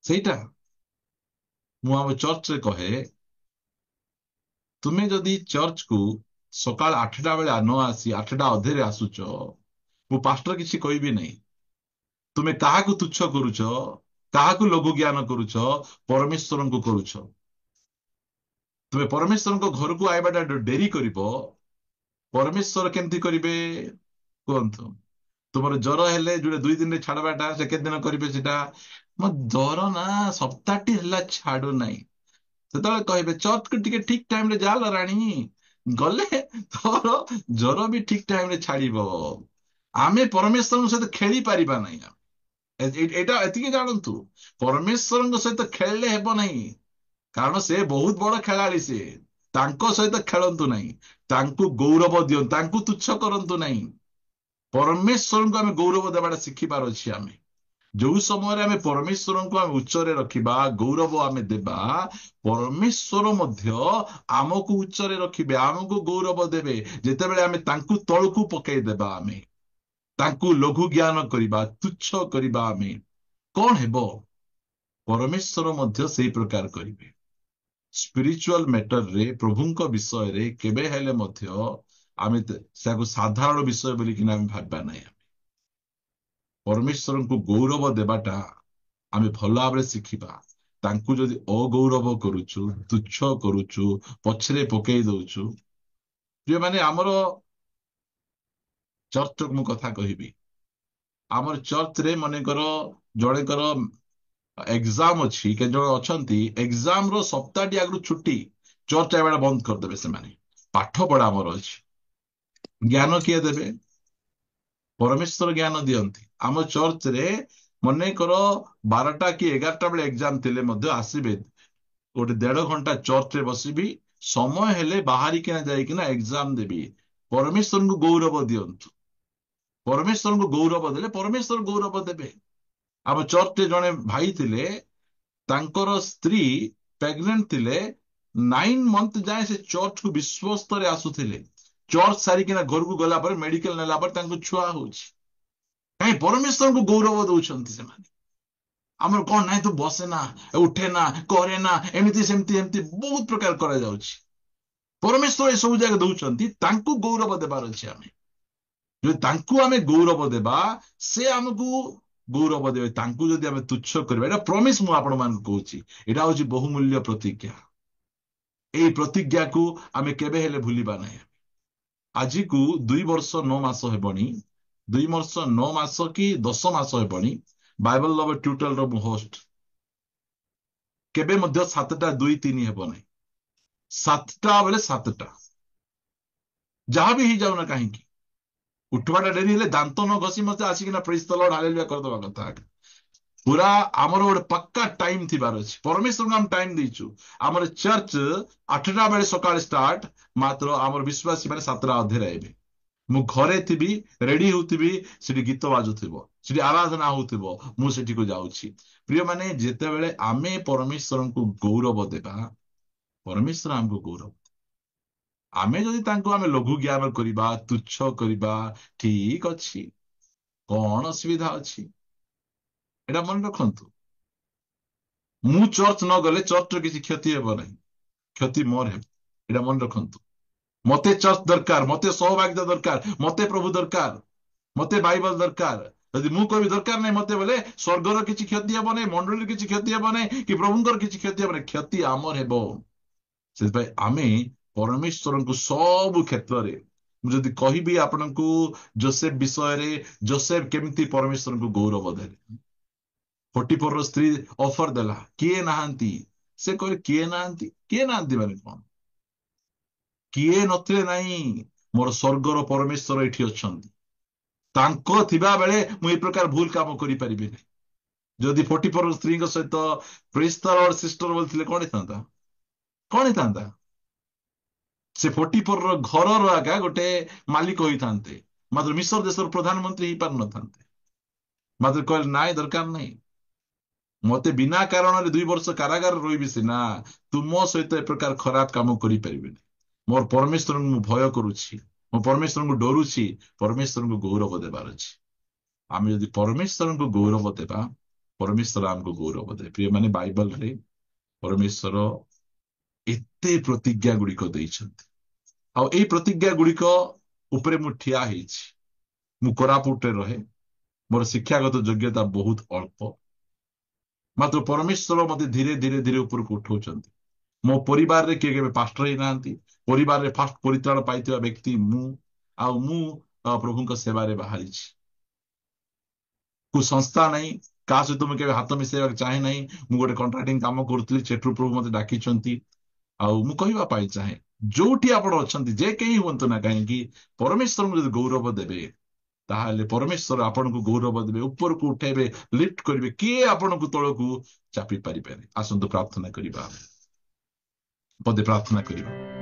ସେଇଟା ମୁଁ ଆମ ଚର୍ଚ୍ଚରେ କହେ, ତୁମେ ଯଦି ଚର୍ଚ୍ଚକୁ ସକାଳ 8ଟା ବେଳେ ନ ଆସି 8ଟା ଅଧେରେ ଆସୁଛ, ମୁଁ ପାଷ୍ଟର କିଛି କହିବି ନାହିଁ। ତୁମେ କାହାକୁ ତୁଚ୍ଛ କରୁଛ, କାହାକୁ ଲଘୁ ଜ୍ଞାନ କରୁଛ? ପରମେଶ୍ୱରଙ୍କୁ କରୁଛ। ତୁମେ ପରମେଶ୍ୱରଙ୍କ ଘରକୁ ଆଇବାଟା ଡେରି କରିବ, ପରମେଶ୍ୱର କେମିତି କରିବେ କୁହନ୍ତୁ? ତୁମର ଜ୍ୱର ହେଲେ ଯୋଉଟା 2 ଦିନରେ ଛାଡବାଟା, ସେ କେତେ ଦିନ କରିବେ ସେଟା? ମୋ ଜ୍ୱର ନା ସପ୍ତାହଟି ହେଲା ଛାଡୁ ନାହିଁ। ସେତେବେଳେ କହିବେ ଚର୍ଚ୍ଚକୁ ଟିକେ ଠିକ ଟାଇମରେ ଯାଲ ରାଣୀ, ଗଲେ ତୋର ଜ୍ୱର ବି ଠିକ ଟାଇମରେ ଛାଡିବ। ଆମେ ପରମେଶ୍ୱରଙ୍କ ସହିତ ଖେଳି ପାରିବା ନାହିଁ। ଏଇଟା ଏତିକି ଜାଣନ୍ତୁ, ପରମେଶ୍ୱରଙ୍କ ସହିତ ଖେଳିଲେ ହେବ ନାହିଁ। କାରଣ ସେ ବହୁତ ବଡ ଖେଳାଳି। ସେ ତାଙ୍କ ସହିତ ଖେଳନ୍ତୁ ନାହିଁ, ତାଙ୍କୁ ଗୌରବ ଦିଅନ୍ତୁ, ତାଙ୍କୁ ତୁଚ୍ଛ କରନ୍ତୁ ନାହିଁ। ପରମେଶ୍ୱରଙ୍କୁ ଆମେ ଗୌରବ ଦେବାଟା ଶିଖିବାର ଅଛି। ଆମେ ଯୋଉ ସମୟରେ ଆମେ ପରମେଶ୍ୱରଙ୍କୁ ଆମେ ଉଚ୍ଚରେ ରଖିବା, ଗୌରବ ଆମେ ଦେବା, ପରମେଶ୍ୱର ମଧ୍ୟ ଆମକୁ ଉଚ୍ଚରେ ରଖିବେ, ଆମକୁ ଗୌରବ ଦେବେ। ଯେତେବେଳେ ଆମେ ତାଙ୍କୁ ତଳକୁ ପକେଇଦେବା, ଆମେ ତାଙ୍କୁ ଲଘୁ ଜ୍ଞାନ କରିବା, ତୁଚ୍ଛ କରିବା, ଆମେ କଣ ହେବ? ପରମେଶ୍ୱର ମଧ୍ୟ ସେଇ ପ୍ରକାର କରିବେ। ସ୍ପିରିଚୁଆଲ ମ୍ୟାଟରରେ, ପ୍ରଭୁଙ୍କ ବିଷୟରେ କେବେ ହେଲେ ମଧ୍ୟ ଆମେ ସେକୁ ସାଧାରଣ ବିଷୟ ବୋଲିକିନା ଆମେ ଭାବିବା ନାହିଁ। ପରମେଶ୍ୱରଙ୍କୁ ଗୌରବ ଦେବାଟା ଆମେ ଭଲ ଭାବରେ ଶିଖିବା। ତାଙ୍କୁ ଯଦି ଅଗୌରବ କରୁଛୁ, ତୁଚ୍ଛ କରୁଛୁ, ପଛରେ ପକେଇ ଦଉଛୁ, ଯେଉଁମାନେ ଆମର ଚର୍ଚ୍ଚ, ମୁଁ କଥା କହିବି, ଆମର ଚର୍ଚ୍ଚରେ ମନେକର ଜଣେଙ୍କର ଏକ୍ସାମ ଅଛି, କେତେ ଜଣ ଅଛନ୍ତି ଏକ୍ସାମ ର ସପ୍ତାହଟି ଆଗରୁ ଛୁଟି, ଚର୍ଚ୍ଚ ଆଇବାଟା ବନ୍ଦ କରିଦେବେ ସେମାନେ। ପାଠ ପଢା ଆମର ଅଛି। ଜ୍ଞାନ କିଏ ଦେବେ? ପରମେଶ୍ୱର ଜ୍ଞାନ ଦିଅନ୍ତି। ଆମ ଚର୍ଚ୍ଚରେ ମନେକର 12ଟା କି 11ଟା ବେଳେ ଏକ୍ସାମ ଥିଲେ ମଧ୍ୟ ଆସିବେ, 1.5 ଘଣ୍ଟା ଚର୍ଚ୍ଚରେ ବସିବି, ସମୟ ହେଲେ ବାହାରିକିନା ଯାଇକିନା ଏକ୍ସାମ ଦେବି। ପରମେଶ୍ୱରଙ୍କୁ ଗୌରବ ଦିଅନ୍ତୁ। ପରମେଶ୍ୱରଙ୍କୁ ଗୌରବ ଦେଲେ ପରମେଶ୍ୱର ଗୌରବ ଦେବେ। ଆମ ଚର୍ଚ୍ଚରେ ଜଣେ ଭାଇ ଥିଲେ, ତାଙ୍କର ସ୍ତ୍ରୀ ପ୍ରେଗନେଣ୍ଟ ଥିଲେ, 9 ମନ୍ଥ ଯାଏ ସେ ଚର୍ଚ୍ଚକୁ ବିଶ୍ୱସ୍ତରେ ଆସୁଥିଲେ। ଚର୍ଚ୍ଚ ସାରିକିନା ଘରକୁ ଗଲା ପରେ, ମେଡିକାଲ ନେଲା ପରେ ତାଙ୍କୁ ଛୁଆ ହଉଛି। କାହିଁ? ପରମେଶ୍ୱରଙ୍କୁ ଗୌରବ ଦଉଛନ୍ତି ସେମାନେ। ଆମର କଣ ନାହିଁ, ତୁ ବସେ ନା, ଉଠେ ନା, କରେ ନା, ଏମିତି ସେମିତି ଏମିତି ବହୁତ ପ୍ରକାର କରାଯାଉଛି। ପରମେଶ୍ୱର ଏସବୁ ଜାଗା ଦଉଛନ୍ତି, ତାଙ୍କୁ ଗୌରବ ଦେବାର ଅଛି। ଆମେ ଯଦି ତାଙ୍କୁ ଆମେ ଗୌରବ ଦେବା, ସେ ଆମକୁ ଗୌରବ ଦେବେ। ତାଙ୍କୁ ଯଦି ଆମେ ତୁଚ୍ଛ କରିବା, ଏଇଟା ପ୍ରମିସ ମୁଁ ଆପଣମାନଙ୍କୁ କହୁଛି, ଏଇଟା ହଉଛି ବହୁମୂଲ୍ୟ ପ୍ରତିଜ୍ଞା। ଏଇ ପ୍ରତିଜ୍ଞାକୁ ଆମେ କେବେ ହେଲେ ଭୁଲିବା ନାହିଁ। ଆଜିକୁ 2 ବର୍ଷ 9 ମାସ ହେବଣି, 2 ବର୍ଷ 9 ମାସ କି 10 ମାସ ହେବଣି ବାଇବଲ ଲଭର ଟ୍ୟୁଟୋରିଆଲର ମୁଁ ହୋଷ୍ଟ। କେବେ ମଧ୍ୟ 7ଟା 2 3 ହେବ ନାହିଁ। 7ଟା ବେଳେ 7ଟା, ଯାହା ବି ହେଇଯାଉ ନା କାହିଁକି। ଉଠିବାଟା ଡେରି ହେଲେ ଦାନ୍ତ ନ ଘଷି ମତେ ଆସିକିନା ପ୍ରେଜ ଦ ଲର୍ଡ ହାଲେଲୁୟା କରିଦବା କଥା। ପୁରା ଆମର ଗୋଟେ ପକ୍କା ଟାଇମ ଥିବାର ଅଛି। ପରମେଶ୍ୱରଙ୍କୁ ଆମେ ଟାଇମ ଦେଇଛୁ। ଆମର ଚର୍ଚ୍ଚ 8ଟା ବେଳେ ସକାଳେ ଷ୍ଟାର୍ଟ, ମାତ୍ର ଆମର ବିଶ୍ୱାସୀ ମାନେ 7ଟା ଅଧେରେ ଆଇବେ। ମୁଁ ଘରେ ଥିବି, ରେଡି ହଉଥିବି, ସେଠି ଗୀତ ବାଜୁଥିବ, ସେଠି ଆରାଧନା ହଉଥିବ, ମୁଁ ସେଠିକୁ ଯାଉଛି। ପ୍ରିୟମାନେ, ଯେତେବେଳେ ଆମେ ପରମେଶ୍ୱରଙ୍କୁ ଗୌରବ ଦେବା, ପରମେଶ୍ୱର ଆମକୁ ଗୌରବ। ଆମେ ଯଦି ତାଙ୍କୁ ଆମେ ଲଘୁ ଜ୍ଞାନ କରିବା, ତୁଚ୍ଛ କରିବା, ଠିକ ଅଛି, କଣ ଅସୁବିଧା ଅଛି? ଏଇଟା ମନେ ରଖନ୍ତୁ। ମୁଁ ଚର୍ଚ୍ଚ ନ ଗଲେ ଚର୍ଚ୍ଚର କିଛି କ୍ଷତି ହେବ ନାହିଁ, କ୍ଷତି ମୋର ହେବ। ଏଇଟା ମନେ ରଖନ୍ତୁ। ମତେ ଚର୍ଚ୍ଚ ଦରକାର, ମତେ ସୌଭାଗ୍ୟ ଦରକାର, ମତେ ପ୍ରଭୁ ଦରକାର, ମତେ ବାଇବଲ ଦରକାର। ଯଦି ମୁଁ କହିବି ଦରକାର ନାହିଁ ମତେ, ବୋଲେ ସ୍ୱର୍ଗର କିଛି କ୍ଷତି ହେବ ନାହିଁ, ମଣ୍ଡଳୀର କିଛି କ୍ଷତି ହେବ ନାହିଁ, କି ପ୍ରଭୁଙ୍କର କିଛି କ୍ଷତି ହେବ ନାହିଁ, କ୍ଷତି ଆମର ହେବ। ସେଥିପାଇଁ ଆମେ ପରମେଶ୍ୱରଙ୍କୁ ସବୁ କ୍ଷେତ୍ରରେ, ମୁଁ ଯଦି କହିବି ଆପଣଙ୍କୁ ଯୋସେଫ ବିଷୟରେ, ଯୋସେଫ କେମିତି ପରମେଶ୍ୱରଙ୍କୁ ଗୌରବ ଦେଲେ। ପଟିଫରର ସ୍ତ୍ରୀ ଅଫର ଦେଲା, କିଏ ନାହାନ୍ତି? ସେ କହିଲେ କିଏ ନାହାନ୍ତି? କିଏ ନାହାନ୍ତି ମାନେ କଣ? କିଏ ନଥିଲେ ନାହିଁ, ମୋର ସ୍ୱର୍ଗର ପରମେଶ୍ୱର ଏଠି ଅଛନ୍ତି। ତାଙ୍କ ଥିବା ବେଳେ ମୁଁ ଏ ପ୍ରକାର ଭୁଲ କାମ କରିପାରିବି ନାହିଁ। ଯଦି ପଟିଫର ସ୍ତ୍ରୀଙ୍କ ସହିତ ପ୍ରେଜ ଦ ଲର୍ଡ ସିଷ୍ଟର ବୋଲିଥିଲେ କଣ ହେଇଥାନ୍ତା? କଣ ହେଇଥାନ୍ତା? ସେ 44ର ଘରର ଆଗା ଗୋଟେ ମାଲିକ ହୋଇଥାନ୍ତେ, ମାତ୍ର ମିଶର ଦେଶର ପ୍ରଧାନମନ୍ତ୍ରୀ ହେଇପାରିନଥାନ୍ତେ। ମାତ୍ର କହିଲେ ନାଇଁ, ଦରକାର ନାହିଁ, ମତେ ବିନା କାରଣରେ 2 ବର୍ଷ କାରାଗାର ରହିବି ସିନା, ତୁମ ସହିତ ଏ ପ୍ରକାର ଖରାପ କାମ କରିପାରିବିନି। ମୋର ପରମେଶ୍ୱରଙ୍କୁ ମୁଁ ଭୟ କରୁଛି, ମୁଁ ପରମେଶ୍ୱରଙ୍କୁ ଡରୁଛି, ପରମେଶ୍ୱରଙ୍କୁ ଗୌରବ ଦେବାର ଅଛି। ଆମେ ଯଦି ପରମେଶ୍ୱରଙ୍କୁ ଗୌରବ ଦେବା, ପରମେଶ୍ୱର ଆମକୁ ଗୌରବ ଦେବେ। ପ୍ରିୟ ମାନେ, ବାଇବଲରେ ପରମେଶ୍ୱର ଏତେ ପ୍ରତିଜ୍ଞା ଗୁଡିକ ଦେଇଛନ୍ତି, ଆଉ ଏଇ ପ୍ରତିଜ୍ଞା ଗୁଡିକ ଉପରେ ମୁଁ ଠିଆ ହେଇଛି। ମୁଁ କୋରାପୁଟରେ ରହେ, ମୋର ଶିକ୍ଷାଗତ ଯୋଗ୍ୟତା ବହୁତ ଅଳ୍ପ, ମାତ୍ର ପରମେଶ୍ୱର ମତେ ଧୀରେ ଧୀରେ ଧୀରେ ଉପରକୁ ଉଠଉଛନ୍ତି। ମୋ ପରିବାରରେ କିଏ କେବେ ପାଷ୍ଟର ହେଇନାହାନ୍ତି। ପରିବାରରେ ଫାଷ୍ଟ ପରିତ୍ରାଣ ପାଇଥିବା ବ୍ୟକ୍ତି ମୁଁ। ଆଉ ମୁଁ ପ୍ରଭୁଙ୍କ ସେବାରେ ବାହାରିଛି। କୁ ସଂସ୍ଥା ନାହିଁ, କାହା ସହିତ ମୁଁ କେବେ ହାତ ମିଶେଇବାକୁ ଚାହେଁ ନାହିଁ। ମୁଁ ଗୋଟେ କଣ୍ଟ୍ରାକ୍ଟିଂ କାମ କରୁଥିଲି, ସେଠୁ ପ୍ରଭୁ ମତେ ଡାକିଛନ୍ତି। ଆଉ ମୁଁ କହିବା ପାଇଁ ଚାହେଁ, ଯୋଉଠି ଆପଣ ଅଛନ୍ତି, ଯେ କେହି ହୁଅନ୍ତୁ ନା କାହିଁକି, ପରମେଶ୍ୱରଙ୍କୁ ଯଦି ଗୌରବ ଦେବେ, ତାହେଲେ ପରମେଶ୍ୱର ଆପଣଙ୍କୁ ଗୌରବ ଦେବେ, ଉପରକୁ ଉଠେଇବେ, ଲିଫ୍ଟ କରିବେ। କିଏ ଆପଣଙ୍କୁ ତଳକୁ ଚାପି ପାରିବେନି। ଆସନ୍ତୁ ପ୍ରାର୍ଥନା କରିବା, ପଦେ ପ୍ରାର୍ଥନା କରିବା।